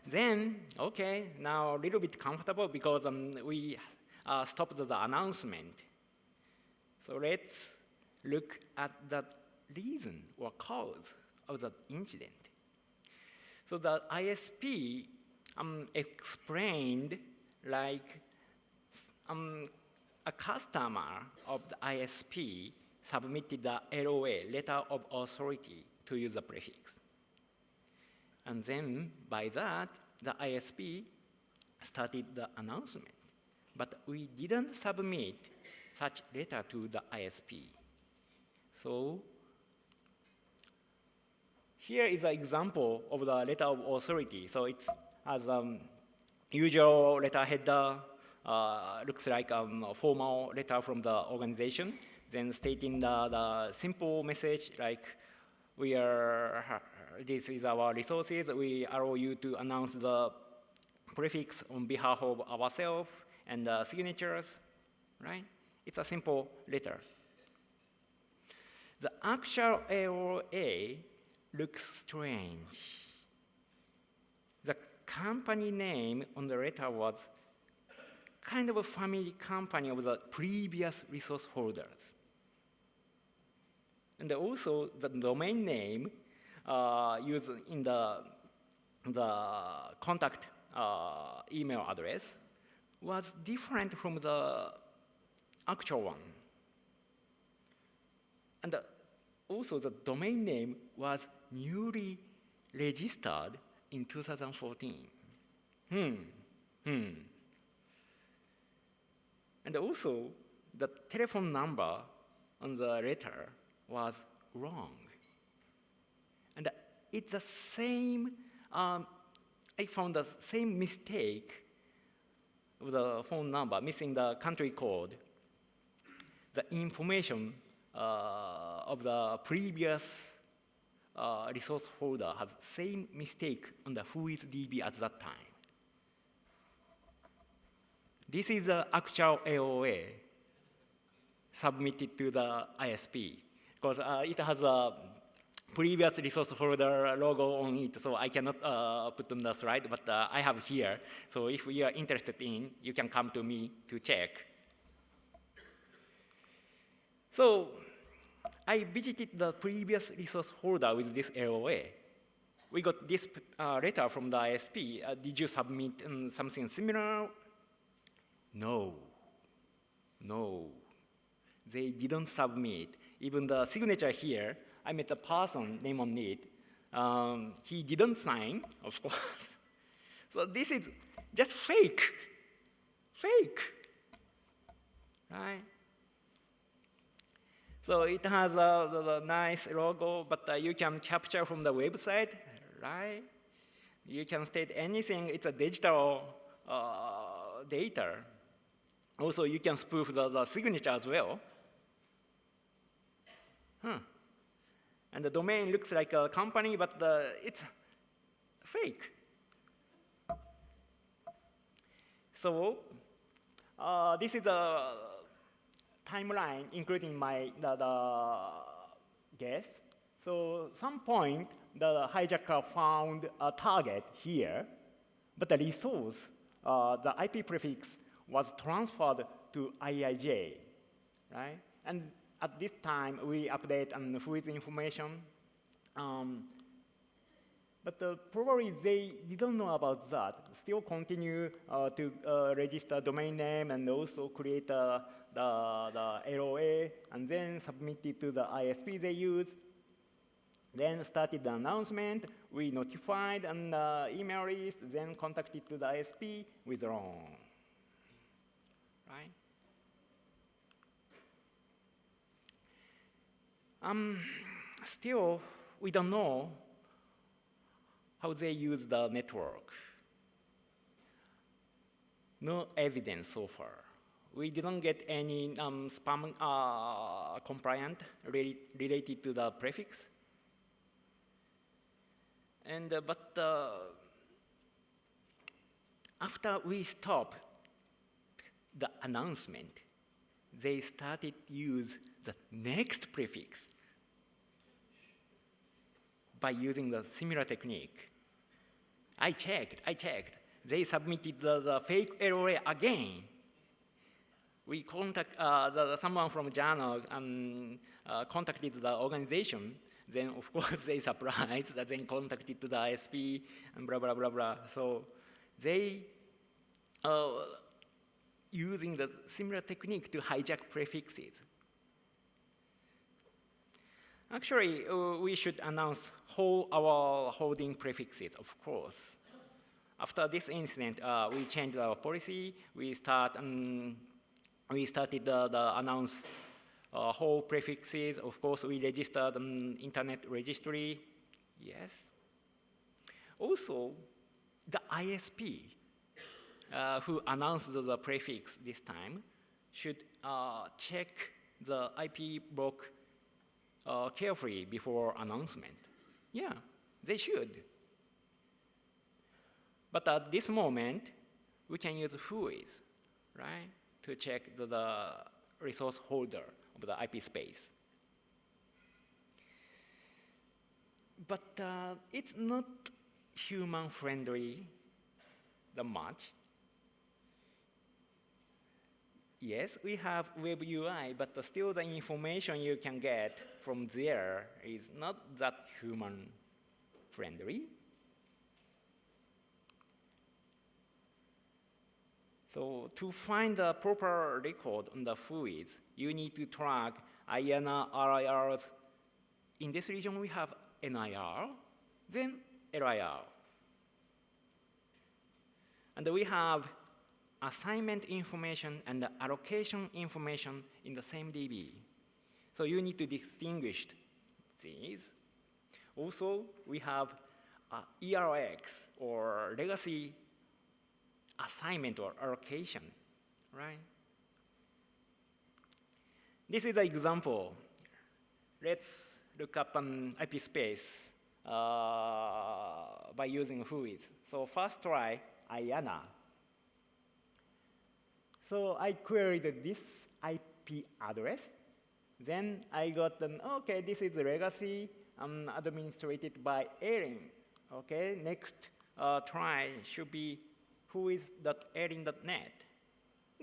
Then, okay, now a little bit comfortable because we stopped the announcement. So let's look at the reason or cause of the incident. So the ISP explained like a customer of the ISP submitted the LOA, letter of authority, to use the prefix. And then by that, the ISP started the announcement. But we didn't submit such letter to the ISP. So here is an example of the letter of authority. So it has usual letter header, looks like a formal letter from the organization, then stating the simple message like, this is our resources, we allow you to announce the prefix on behalf of ourselves and the signatures, right? It's a simple letter. The actual LOA looks strange. The company name on the letter was kind of a family company of the previous resource holders. And also the domain name used in the contact email address was different from the actual one. And also the domain name was newly registered in 2014. And also the telephone number on the letter was wrong. And it's the same, I found the same mistake of the phone number, missing the country code. The information of the previous resource holder has same mistake on the who is DB at that time. This is the actual LOA submitted to the ISP because it has a previous resource holder logo on it, so I cannot put on the slide, but I have here. So if you are interested in, you can come to me to check. So I visited the previous resource holder with this LOA. We got this letter from the ISP. Did you submit something similar? No. They didn't submit. Even the signature here, I met a person name on it. He didn't sign, of course. So this is just fake, right? So it has a nice logo, but you can capture from the website, right? You can state anything. It's a digital data. Also, you can spoof the signature as well. And the domain looks like a company, but it's fake. So this is a timeline, including the guess. So some point, the hijacker found a target here, but the resource, the IP prefix, was transferred to IIJ, right? And at this time, we update who is information. But probably they didn't know about that. Still continue to register domain name and also create the LOA and then submit it to the ISP they use. Then started the announcement. We notified and email list, then contacted to the ISP, withdrawn. Right? Still, we don't know how they use the network. No evidence so far. We didn't get any spam compliant related to the prefix. And after we stopped the announcement, they started to use the next prefix by using the similar technique. I checked. They submitted the fake error again. We contact someone from journal and contacted the organization. Then, of course, they surprised that then contacted the ISP and blah, blah, blah, blah. So they using the similar technique to hijack prefixes. Actually, we should announce our holding prefixes, of course. After this incident, we changed our policy. We started the announce whole prefixes. Of course, we registered an internet registry. Yes. Also, the ISP who announced the prefix this time should check the IP block carefully before announcement. Yeah, they should. But at this moment, we can use whois, right, to check the resource holder of the IP space. But it's not human-friendly that much. Yes, we have web UI, but still the information you can get from there is not that human-friendly. So to find the proper record on the whois, you need to track IANA RIRs. In this region, we have NIR, then LIR. And we have assignment information and the allocation information in the same DB. So you need to distinguish these. Also, we have ERX, or legacy assignment or allocation, right? This is an example. Let's look up an IP space by using whois. So first try IANA. So I queried this IP address. Then I got okay, this is the legacy administrated by Erin. Okay, next try should be whois.erin.net.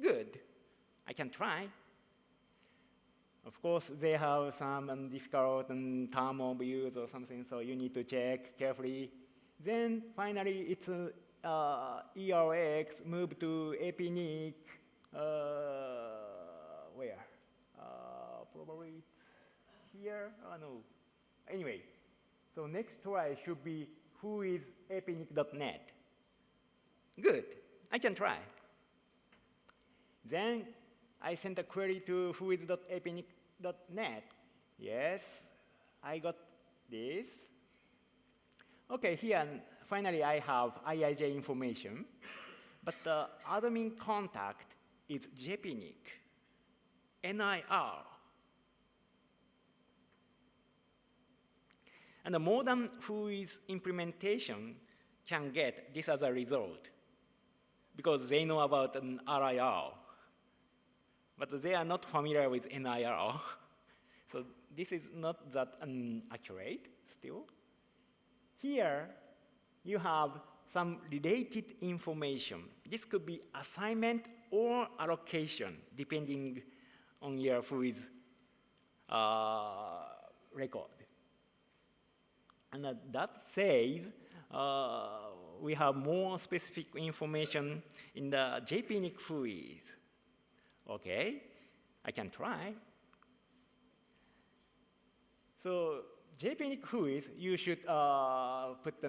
Good, I can try. Of course, they have some difficult term of use or something, so you need to check carefully. Then finally, it's ERX moved to APNIC. Where? Probably it's here. Oh, no. Anyway, so next try should be whois.apnic.net. Good, I can try. Then I sent a query to whois.apnic.net. Yes, I got this. Okay, here finally I have IIJ information, but the admin contact is JPNIC, NIR. And the modern whois implementation can get this as a result because they know about an RIR, but they are not familiar with NIR. So this is not that accurate still. Here, you have some related information. This could be assignment or allocation, depending on your whois record. And that says we have more specific information in the JPNIC whois. Okay, I can try. So JPNIC whois, you should put the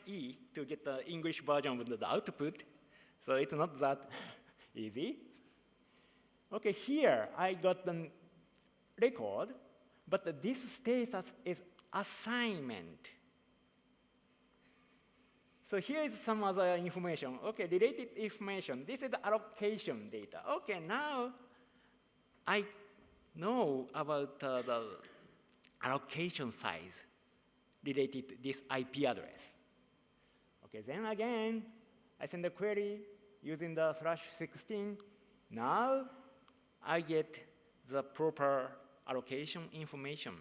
/e to get the English version of the output. So it's not that easy. Okay, here I got the record, but this status is assignment. So here is some other information. Okay, related information. This is the allocation data. Okay, now I know about the allocation size related to this IP address. Okay, then again, I send a query using the /16. Now I get the proper allocation information.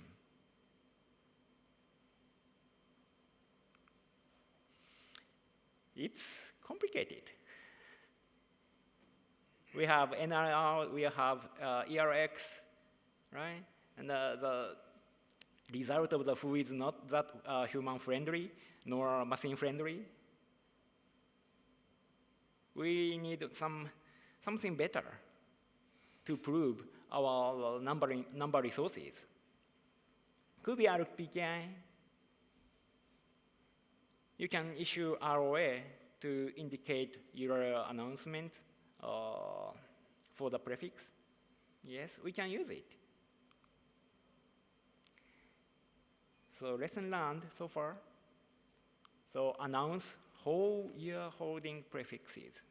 It's complicated. We have NRR, we have ERX, right? And the result of the foo is not that human-friendly nor machine-friendly. We need something better to prove our number resources. Could be RPKI. You can issue ROA to indicate your announcement for the prefix. Yes, we can use it. So lesson learned so far. So announce whole year holding prefixes.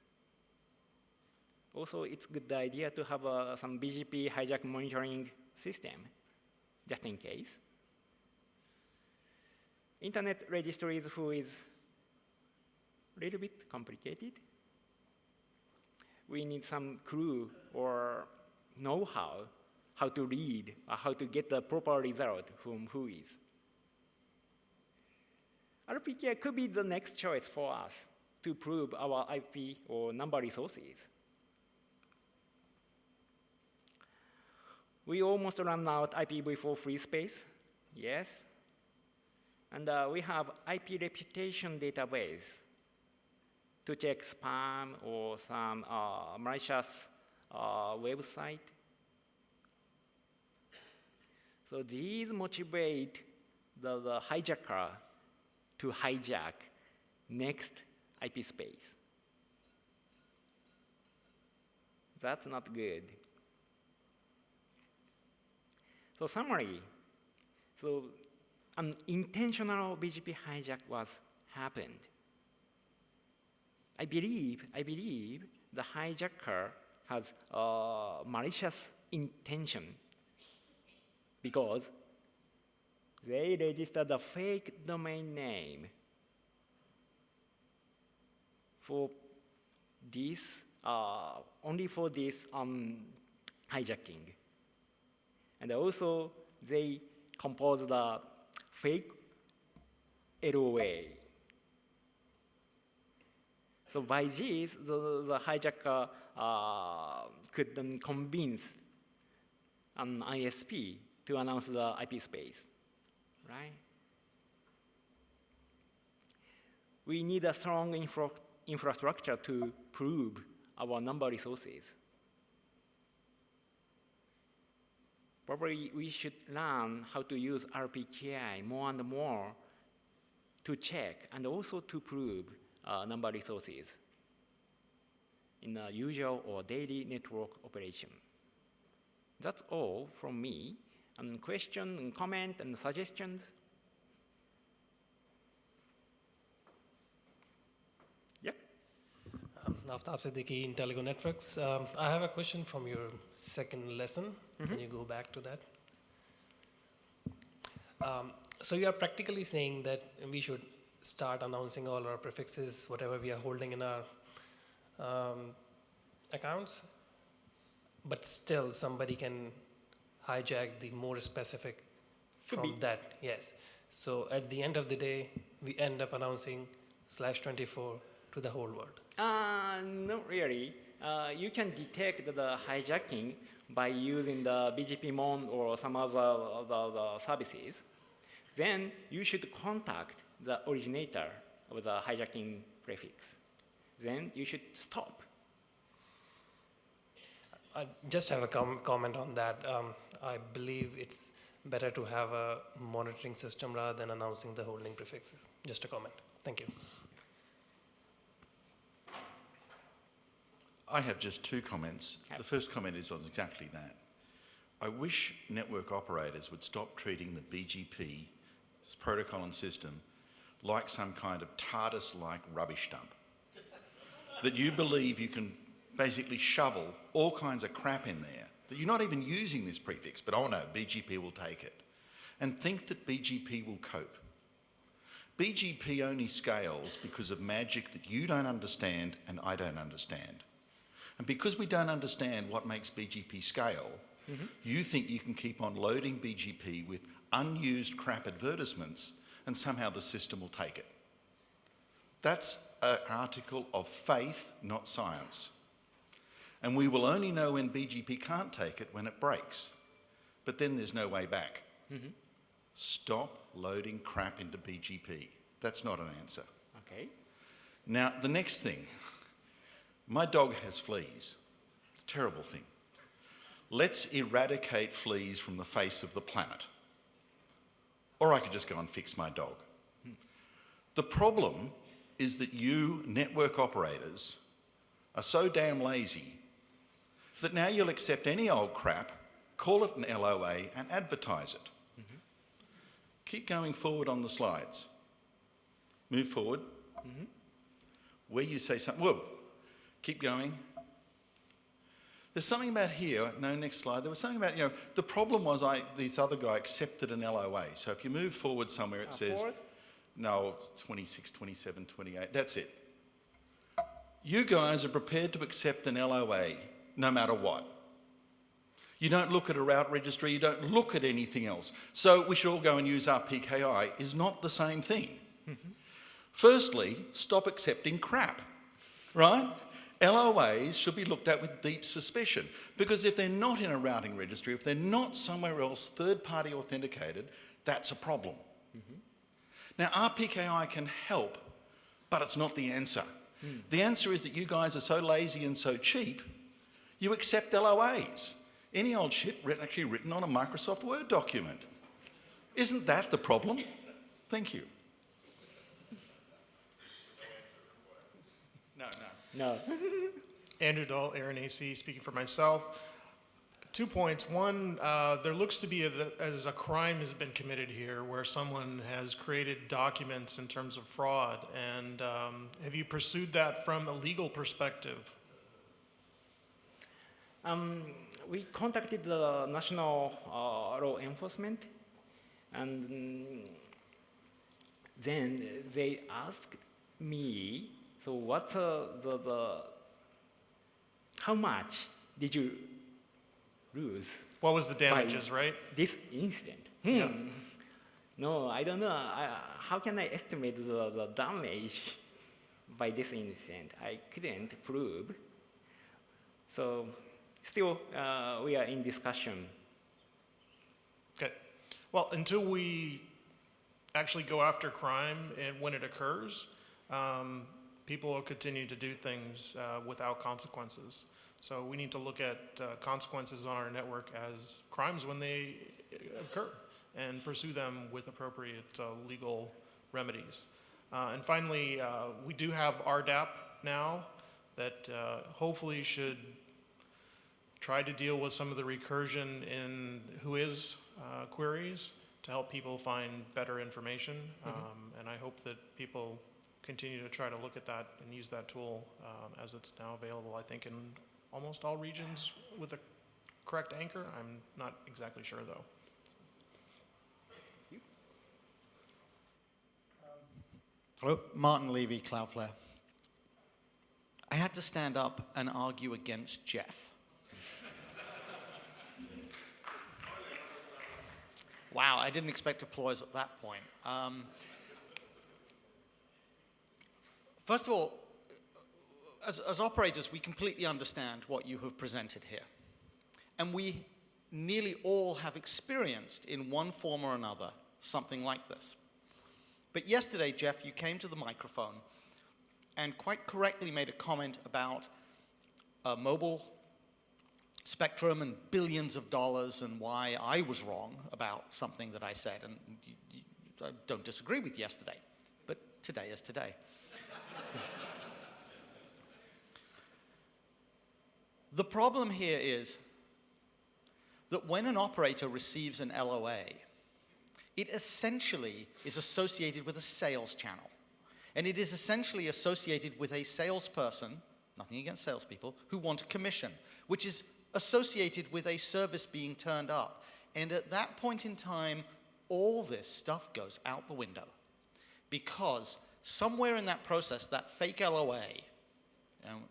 Also, it's a good idea to have some BGP hijack monitoring system, just in case. Internet registries who is a little bit complicated. We need some clue or know-how how to read or how to get the proper result from who is. RPKI could be the next choice for us to prove our IP or number resources. We almost ran out IPv4 free space, yes. And we have IP reputation database to check spam or some malicious website. So these motivate the hijacker to hijack next IP space. That's not good. So summary. So an intentional BGP hijack was happened. I believe the hijacker has malicious intention because they registered a fake domain name for this, only for this hijacking. And also, they composed a fake LOA. So by this, the hijacker could then convince an ISP to announce the IP space, right? We need a strong infrastructure to prove our number resources. Probably we should learn how to use RPKI more and more to check and also to prove number resources in a usual or daily network operation. That's all from me. And question and comment and suggestions? Yep. Aftab Siddiqui in Telugu Networks. I have a question from your second lesson. Can you go back to that? So you are practically saying that we should start announcing all our prefixes, whatever we are holding in our accounts, but still somebody can hijack the more specific from that. Yes. So at the end of the day, we end up announcing /24 to the whole world. Not really. You can detect the hijacking by using the BGP Mon or some other the services. Then you should contact the originator of the hijacking prefix. Then you should stop. I just have a comment on that. I believe it's better to have a monitoring system rather than announcing the holding prefixes. Just a comment. Thank you. I have just two comments. The first comment is on exactly that. I wish network operators would stop treating the BGP protocol and system like some kind of TARDIS-like rubbish dump. That you believe you can basically shovel all kinds of crap in there, that you're not even using this prefix, but oh no, BGP will take it. And think that BGP will cope. BGP only scales because of magic that you don't understand and I don't understand. And because we don't understand what makes BGP scale, you think you can keep on loading BGP with unused crap advertisements and somehow the system will take it. That's an article of faith, not science. And we will only know when BGP can't take it when it breaks. But then there's no way back. Stop loading crap into BGP. That's not an answer. Okay. Now, the next thing. My dog has fleas. It's a terrible thing. Let's eradicate fleas from the face of the planet. Or I could just go and fix my dog. The problem is that you, network operators, are so damn lazy that now you'll accept any old crap, call it an LOA, and advertise it. Keep going forward on the slides. Move forward. Where you say something, whoa, keep going. There's something about here, no, next slide. There was something about, the problem was this other guy accepted an LOA. So if you move forward somewhere, it says, forward? No, 26, 27, 28, that's it. You guys are prepared to accept an LOA no matter what. You don't look at a route registry, you don't look at anything else. So we should all go and use RPKI is not the same thing. Firstly, stop accepting crap, right? LOAs should be looked at with deep suspicion because if they're not in a routing registry, if they're not somewhere else third-party authenticated, that's a problem. Now, RPKI can help, but it's not the answer. The answer is that you guys are so lazy and so cheap, you accept LOAs. Any old shit actually written on a Microsoft Word document. Isn't that the problem? Thank you. No. Andrew Dahl, Aaron AC, speaking for myself. 2 points. One, there looks to be as a crime has been committed here where someone has created documents in terms of fraud. And have you pursued that from a legal perspective? We contacted the national law enforcement, and then they asked me, so what's how much did you lose? What was the damages, right? This incident. Yeah. No, I don't know. How can I estimate the damage by this incident? I couldn't prove. So still, we are in discussion. Okay. Well, until we actually go after crime and when it occurs, people will continue to do things without consequences. So we need to look at consequences on our network as crimes when they occur and pursue them with appropriate legal remedies. And finally, we do have RDAP now that hopefully should try to deal with some of the recursion in WHOIS queries to help people find better information. And I hope that people continue to try to look at that and use that tool as it's now available, I think, in almost all regions with a correct anchor. I'm not exactly sure, though. Hello, Martin Levy, Cloudflare. I had to stand up and argue against Jeff. Wow, I didn't expect applause at that point. First of all, as operators, we completely understand what you have presented here. And we nearly all have experienced in one form or another something like this. But yesterday, Jeff, you came to the microphone and quite correctly made a comment about mobile spectrum and billions of dollars and why I was wrong about something that I said. And I don't disagree with yesterday, but today is today. The problem here is that when an operator receives an LOA, it essentially is associated with a sales channel. And it is essentially associated with a salesperson, nothing against salespeople, who want a commission, which is associated with a service being turned up. And at that point in time, all this stuff goes out the window. because somewhere in that process, that fake LOA,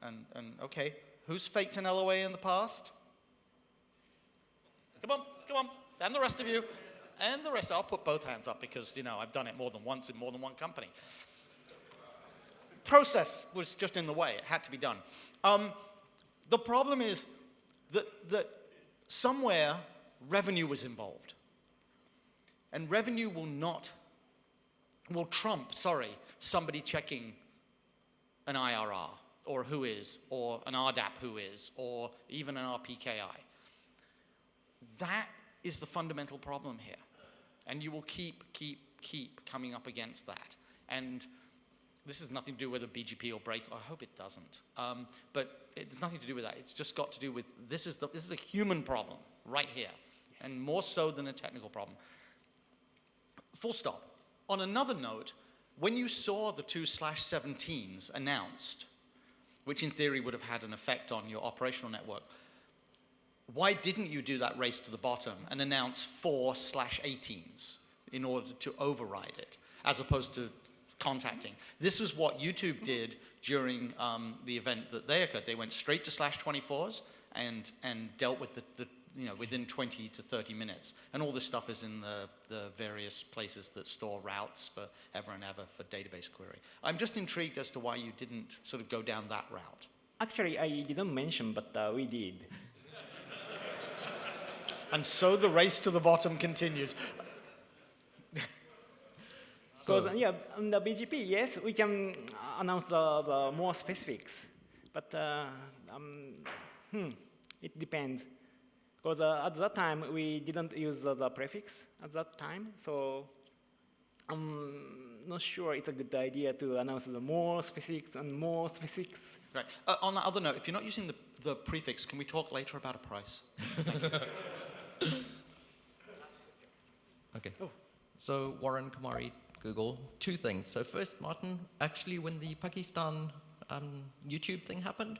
and okay, who's faked an LOA in the past? Come on, and the rest of you, and the rest. I'll put both hands up because, you know, I've done it more than once in more than one company. Process was just in the way. It had to be done. The problem is that somewhere revenue was involved. And revenue will trump, somebody checking an IRR, or who is, or an RDAP who is, or even an RPKI. That is the fundamental problem here. And you will keep coming up against that. And this has nothing to do with a BGP or break. I hope it doesn't. But it's nothing to do with that. It's just got to do with this is a human problem right here, and more so than a technical problem. Full stop. On another note, when you saw the 2/17s announced, which in theory would have had an effect on your operational network, why didn't you do that race to the bottom and announce 4/18s in order to override it, as opposed to contacting? This was what YouTube did during the event that they occurred. They went straight to /24s and dealt with the within 20 to 30 minutes. And all this stuff is in the various places that store routes for ever and ever for database query. I'm just intrigued as to why you didn't sort of go down that route. Actually, I didn't mention, but we did. And so the race to the bottom continues. Because on the BGP, yes, we can announce the more specifics, but it depends. Because at that time, we didn't use the prefix at that time, so I'm not sure it's a good idea to announce the more specifics and more specifics. Right. On the other note, if you're not using the prefix, can we talk later about a price? Okay. Oh. So Warren Kumari, Google. Two things. So first, Martin, actually when the Pakistan YouTube thing happened,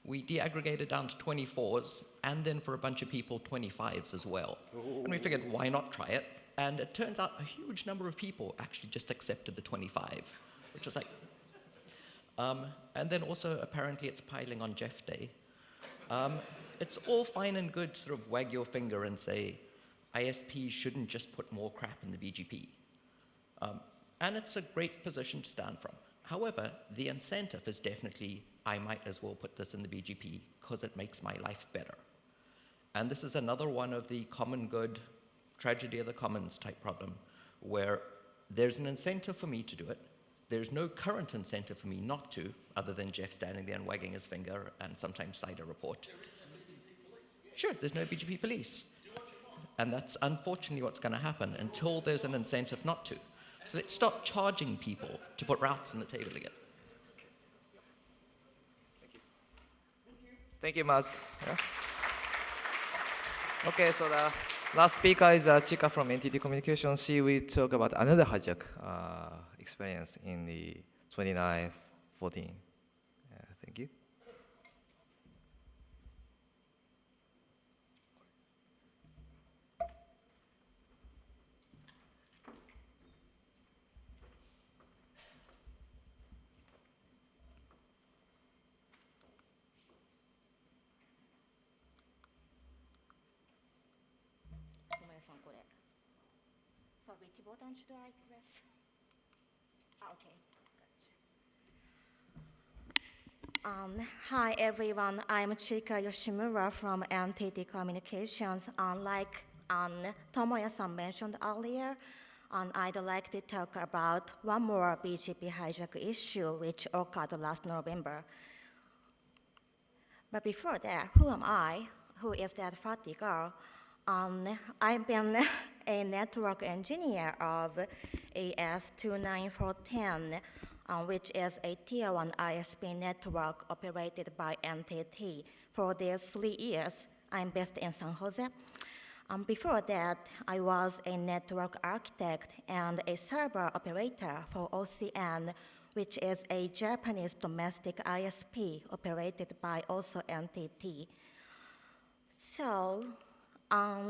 we deaggregated down to 24s, and then for a bunch of people, 25s as well. Ooh. And we figured, why not try it? And it turns out a huge number of people actually just accepted the 25, which was like, and then also apparently it's piling on Jeff Day. It's all fine and good to sort of wag your finger and say, ISPs shouldn't just put more crap in the BGP. And it's a great position to stand from. However, the incentive is definitely, I might as well put this in the BGP because it makes my life better. And this is another one of the common good, tragedy of the commons type problem, where there's an incentive for me to do it. There's no current incentive for me not to, other than Jeff standing there and wagging his finger and sometimes cite a report. There is no BGP police. Sure, there's no BGP police. Do what you want. And that's unfortunately what's going to happen until there's an incentive not to. So let's stop charging people to put routes on the table again. Thank you, Maz. Yeah. Okay, so the last speaker is Chika from NTT Communications. She will talk about another hijack experience in the 2914. Thank you. So which button should I press? Okay. Hi everyone, I'm Chika Yoshimura from NTT Communications. Like Tomoya-san mentioned earlier, I'd like to talk about one more BGP hijack issue which occurred last November. But before that, who am I? Who is that fatty girl? I've been a network engineer of AS29410, which is a Tier 1 ISP network operated by NTT. For these 3 years, I'm based in San Jose. Before that, I was a network architect and a server operator for OCN, which is a Japanese domestic ISP operated by also NTT. So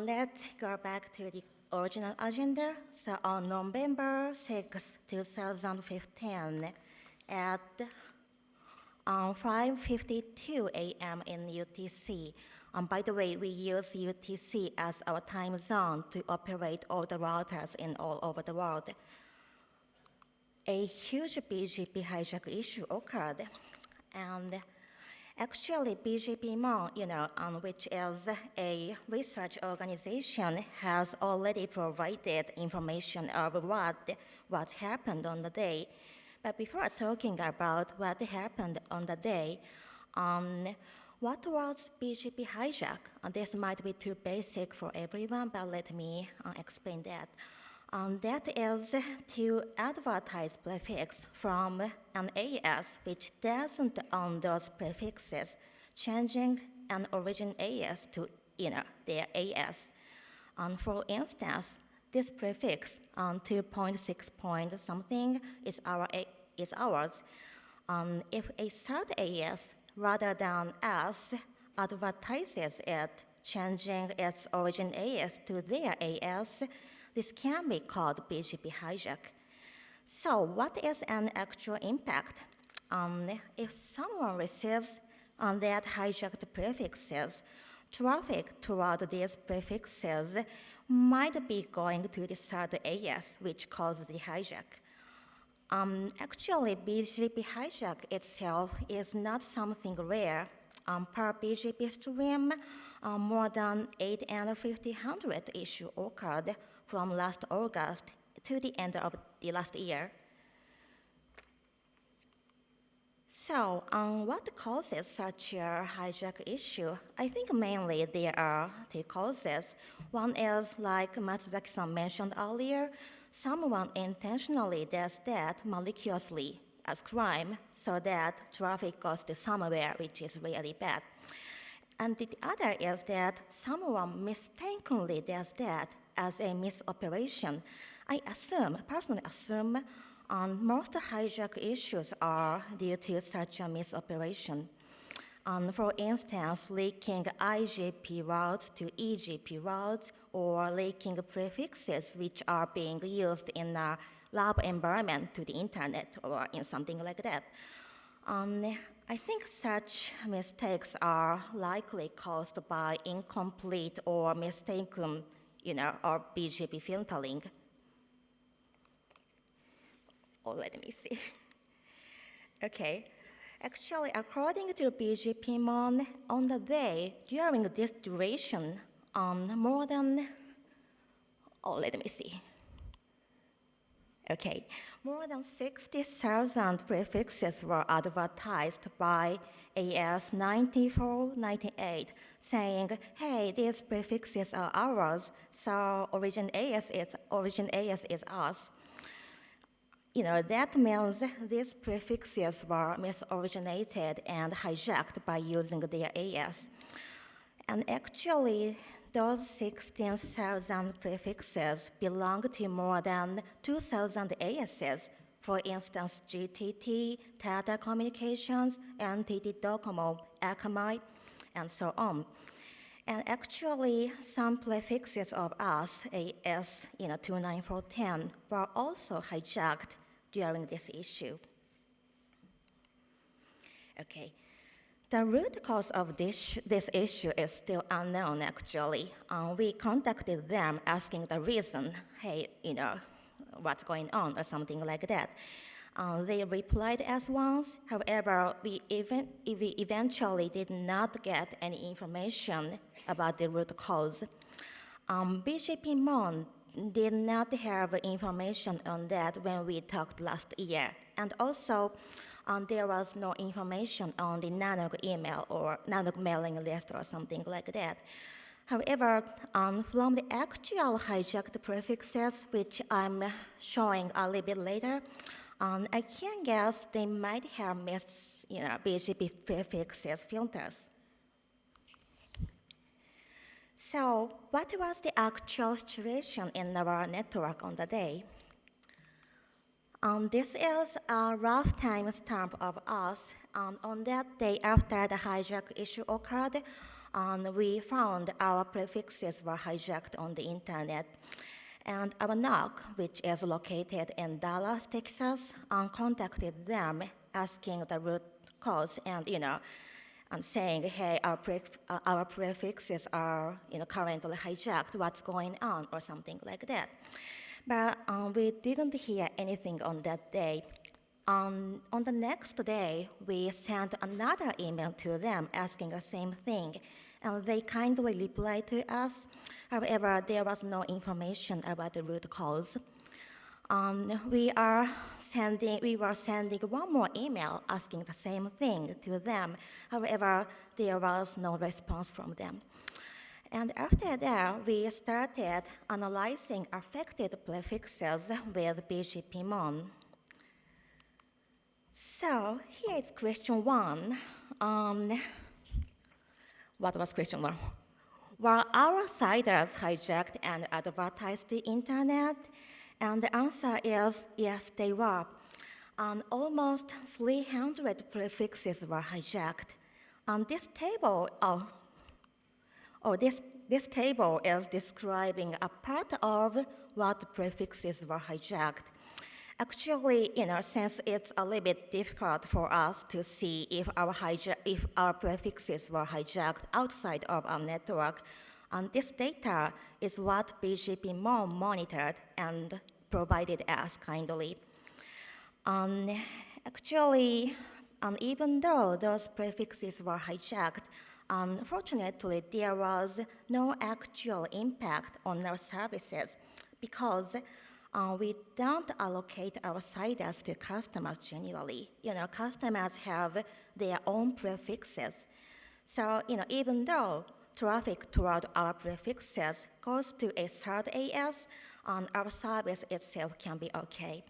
let's go back to the original agenda. So on November 6, 2015, at 5:52 a.m. in UTC. By the way, we use UTC as our time zone to operate all the routers in all over the world. A huge BGP hijack issue occurred, and actually BGP Mon, which is a research organization, has already provided information of what happened on the day. But before talking about what happened on the day, what was BGP hijack? This might be too basic for everyone, but let me explain that. That is to advertise prefix from an AS which doesn't own those prefixes, changing an origin AS to their AS. For instance, this prefix 2.6 point something is ours. If a third AS rather than us advertises it, changing its origin AS to their AS, this can be called BGP hijack. So what is an actual impact? If someone receives that hijacked prefixes, traffic toward these prefixes might be going to the third AS, which caused the hijack. Actually, BGP hijack itself is not something rare. Per BGP stream, more than 850 issue occurred from last August to the end of the last year. So, what causes such a hijack issue? I think mainly there are two causes. One is, like Matsuzaki-san mentioned earlier, someone intentionally does that maliciously as crime so that traffic goes to somewhere which is really bad. And the other is that someone mistakenly does that as a misoperation. I personally assume, most hijack issues are due to such a misoperation. For instance, leaking IGP routes to EGP routes, or leaking prefixes which are being used in a lab environment to the internet, or in something like that. I think such mistakes are likely caused by incomplete or mistaken, or BGP filtering. Oh, let me see. Okay. Actually, according to BGP Mon, on the day during this duration, more than 60,000 prefixes were advertised by AS 9498, saying, hey, these prefixes are ours, so origin AS is us. That means these prefixes were misoriginated and hijacked by using their AS. And actually, those 16,000 prefixes belong to more than 2,000 ASs, for instance, GTT, Tata Communications, NTT Docomo, Akamai, and so on. And actually, some prefixes of us, AS 29410, were also hijacked during this issue. Okay. The root cause of this issue is still unknown, actually. We contacted them asking the reason, hey, what's going on, or something like that. They replied as once. However, we eventually did not get any information about the root cause. BGP Mon did not have information on that when we talked last year. And also, there was no information on the NANOG email or NANOG mailing list or something like that. However, from the actual hijacked prefixes, which I'm showing a little bit later, I can guess they might have missed BGP prefixes filters. So what was the actual situation in our network on the day? This is a rough timestamp of us. On that day after the hijack issue occurred, we found our prefixes were hijacked on the internet. And our NOC, which is located in Dallas, Texas, contacted them asking the root cause and, and saying, hey, our prefixes are, currently hijacked, what's going on, or something like that. But we didn't hear anything on that day. On the next day, we sent another email to them asking the same thing, and they kindly replied to us. However, there was no information about the root cause. We were sending one more email asking the same thing to them. However, there was no response from them. And after that, we started analyzing affected prefixes with BGP-mon. So here is question 1. What was question 1? Were our siders hijacked and advertised the internet? And the answer is yes, they were. Almost 300 prefixes were hijacked. This table, this table is describing a part of what prefixes were hijacked. Actually, since it's a little bit difficult for us to see if our prefixes were hijacked outside of our network, this data is what BGP-mon monitored and provided us kindly. Actually, even though those prefixes were hijacked, unfortunately, there was no actual impact on our services because we don't allocate our siders to customers generally. Customers have their own prefixes. So, even though traffic toward our prefixes goes to a third AS, our service itself can be okay.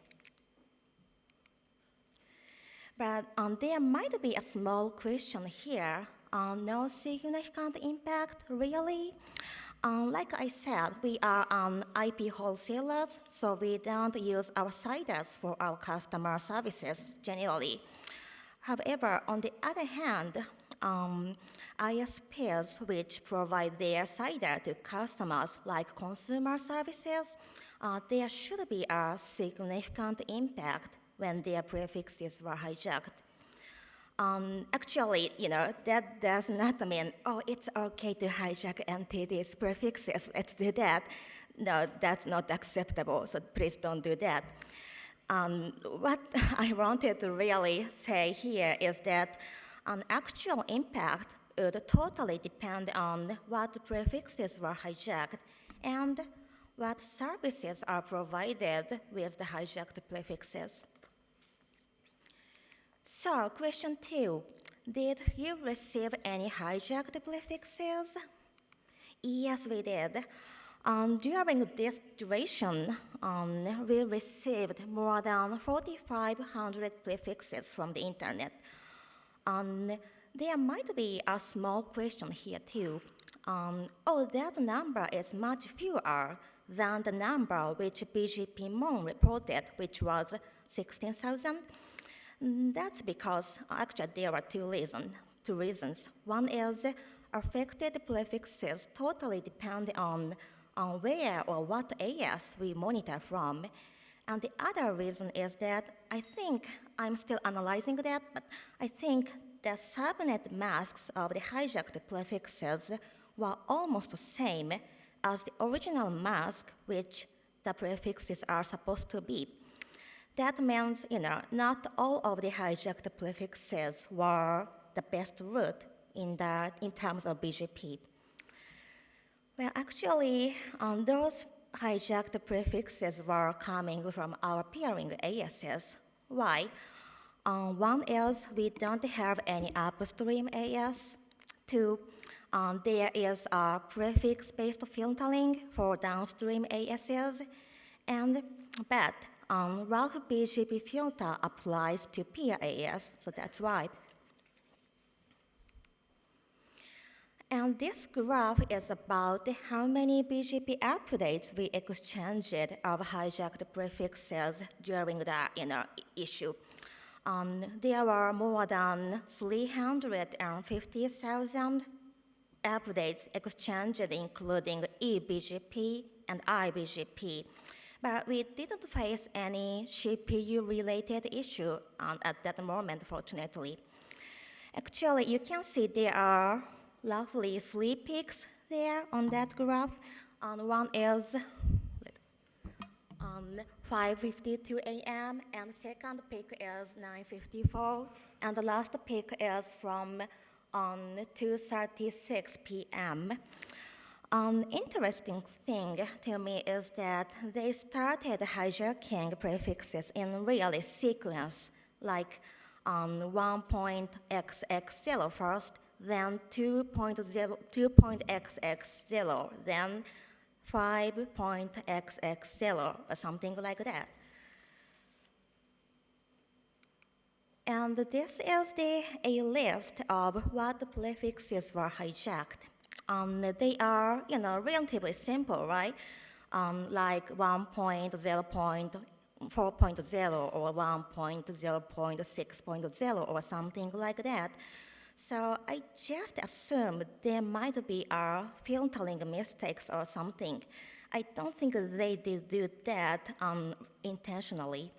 But there might be a small question here. No significant impact, really? Like I said, we are IP wholesalers, so we don't use our siders for our customer services generally. However, on the other hand, ISPs which provide their cider to customers like consumer services, there should be a significant impact when their prefixes were hijacked. Actually, that does not mean, oh, it's okay to hijack entities' prefixes, let's do that. No, that's not acceptable, so please don't do that. What I wanted to really say here is that an actual impact would totally depend on what prefixes were hijacked and what services are provided with the hijacked prefixes. So, question 2, did you receive any hijacked prefixes? Yes, we did. During this duration, we received more than 4,500 prefixes from the internet. There might be a small question here too. That number is much fewer than the number which BGP-mon reported, which was 16,000. That's because actually there are two reasons. One is affected prefixes totally depend on where or what AS we monitor from. And the other reason is that I think, I'm still analyzing that, but I think the subnet masks of the hijacked prefixes were almost the same as the original mask which the prefixes are supposed to be. That means, not all of the hijacked prefixes were the best route in terms of BGP. Well, actually, those hijacked prefixes were coming from our peering ASs. Why? One is we don't have any upstream AS. 2, there is a prefix-based filtering for downstream ASs. But rough BGP filter applies to peer AS, so that's why. And this graph is about how many BGP updates we exchanged of hijacked prefixes during the issue. There were more than 350,000 updates exchanged, including eBGP, and IBGP. But we didn't face any CPU-related issue at that moment, fortunately. Actually, you can see there are roughly 3 peaks there on that graph. One is 5:52 a.m., and second peak is 9:54, and the last peak is from 2:36 p.m. Interesting thing to me is that they started hijacking prefixes in really sequence, like 1.xx0 first, then 2.xx0, then 5.xx0, or something like that. And this is a list of what prefixes were hijacked. They are, relatively simple, right? Like 1.0.4.0 or 1.0.6.0 or something like that. So I just assume there might be filtering mistakes or something. I don't think they did do that intentionally.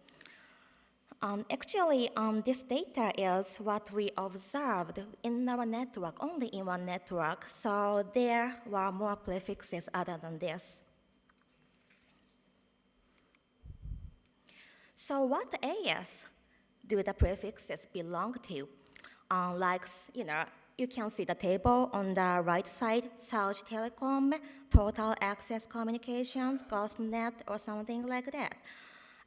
Actually, this data is what we observed in our network, only in one network, so there were more prefixes other than this. So what AS do the prefixes belong to? You can see the table on the right side, South Telecom, Total Access Communications, GhostNet, or something like that.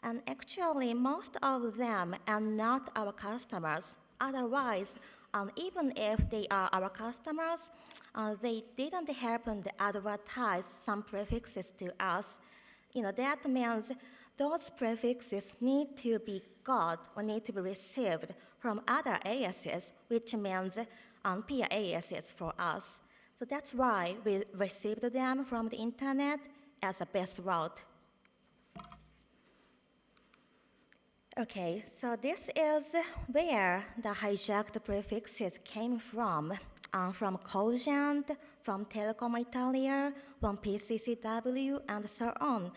And actually, most of them are not our customers. Otherwise, even if they are our customers, they didn't happen to advertise some prefixes to us. That means those prefixes need to be got or need to be received from other ASs, which means peer ASs for us. So that's why we received them from the internet as a best route. Okay, so this is where the hijacked prefixes came from Cogent, from Telecom Italia, from PCCW, and so on.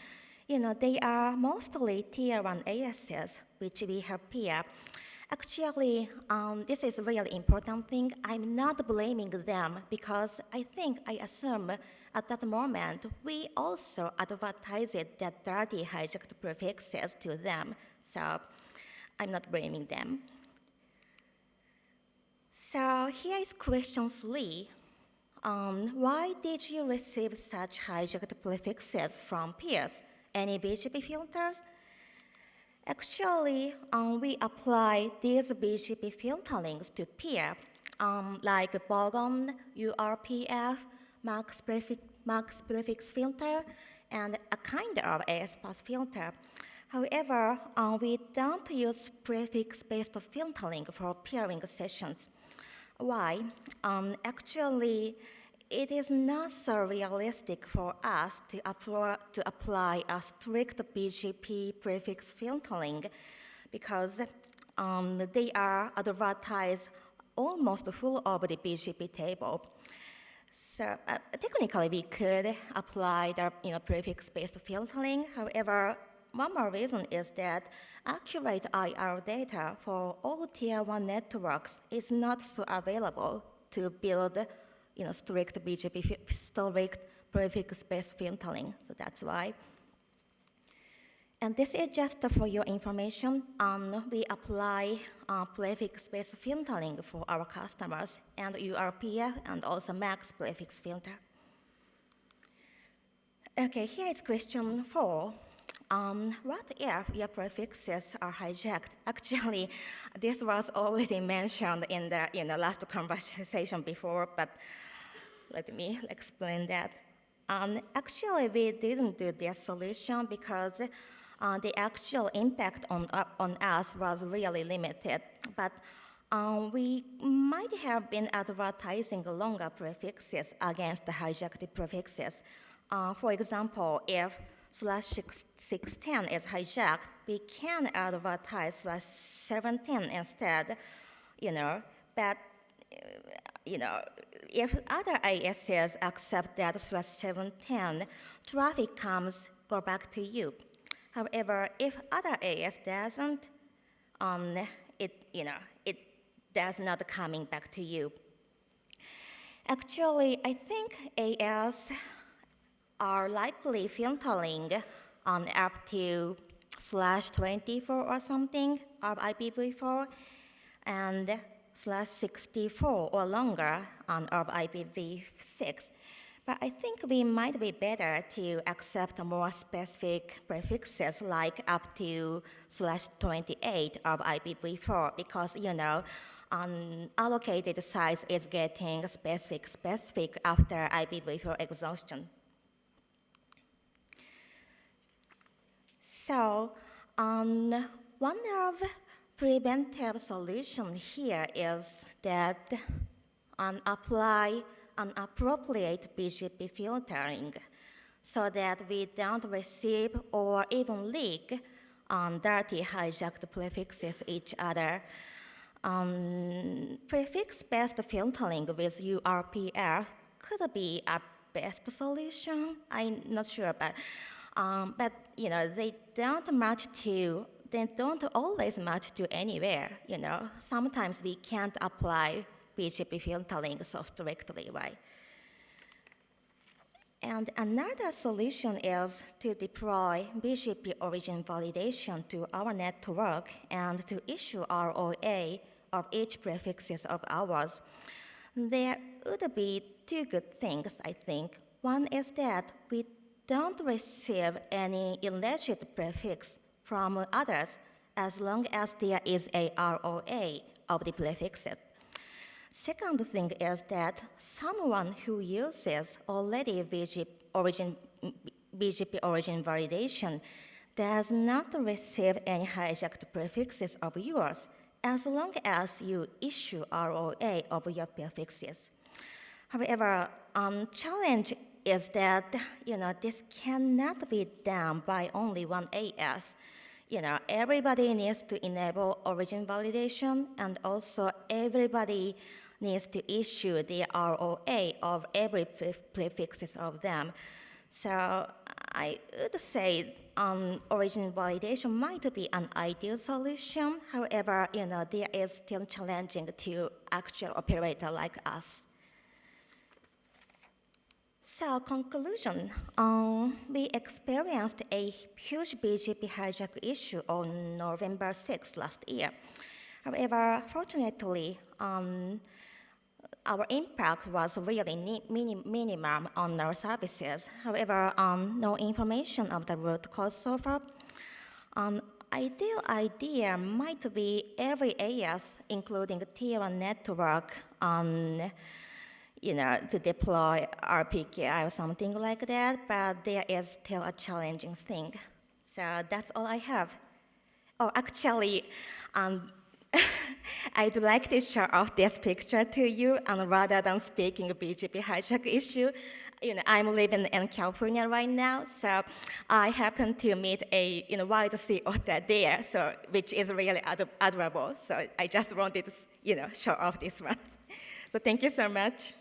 They are mostly Tier 1 ASs, which we have here. Actually, this is a really important thing. I'm not blaming them because I assume at that moment, we also advertised that dirty hijacked prefixes to them. So I'm not blaming them. So here is question 3. Why did you receive such hijacked prefixes from peers? Any BGP filters? Actually, we apply these BGP filterings to peer, like Bogon, URPF, max prefix filter, and a kind of ASPAS filter. However, we don't use prefix-based filtering for peering sessions. Why? Actually, it is not so realistic for us to apply a strict BGP prefix filtering because they are advertised almost full of the BGP table. So technically, we could apply the prefix-based filtering. However, one more reason is that accurate IR data for all Tier 1 networks is not so available to build strict prefix-based filtering. So that's why. And this is just for your information. We apply prefix-based filtering for our customers and URPF and also max prefix filter. Okay, here is question 4. What if your prefixes are hijacked? Actually, this was already mentioned in the last conversation before, but let me explain that. Actually, we didn't do this solution because the actual impact on us was really limited. But we might have been advertising longer prefixes against the hijacked prefixes. For example, if /610 is hijacked, we can advertise /17 instead, but if other ASs accept that /710, traffic comes, go back to you. However, if other AS doesn't, it does not coming back to you. Actually, I think AS are likely filtering on up to /24 or something of IPv4 and /64 or longer on of IPv6. But I think we might be better to accept more specific prefixes like up to /28 of IPv4 because, allocated size is getting specific after IPv4 exhaustion. So, one of preventive solution here is that apply an appropriate BGP filtering so that we don't receive or even leak dirty hijacked prefixes each other. Prefix-based filtering with URPR could be a best solution. I'm not sure, but they don't always match to anywhere. Sometimes we can't apply BGP filtering so strictly, right? And another solution is to deploy BGP origin validation to our network and to issue ROA of each prefixes of ours. There would be two good things, I think. One is that we don't receive any illegit prefix from others as long as there is a ROA of the prefixes. Second thing is that someone who uses already BGP origin validation does not receive any hijacked prefixes of yours as long as you issue ROA of your prefixes. However, challenge is that this cannot be done by only one AS. Everybody needs to enable origin validation, and also everybody needs to issue the ROA of every prefixes of them. So I would say origin validation might be an ideal solution. However, there is still challenging to actual operator like us. So conclusion, we experienced a huge BGP hijack issue on November 6th last year. However, fortunately, our impact was really minimum on our services. However, no information of the root cause so far. Ideal idea might be every AS, including the Tier 1 network, to deploy RPKI or something like that, but there is still a challenging thing. So that's all I have. Oh, actually, I'd like to show off this picture to you, and rather than speaking BGP hijack issue, I'm living in California right now, so I happen to meet a wild sea otter there, so which is really adorable. So I just wanted to show off this one. So thank you so much.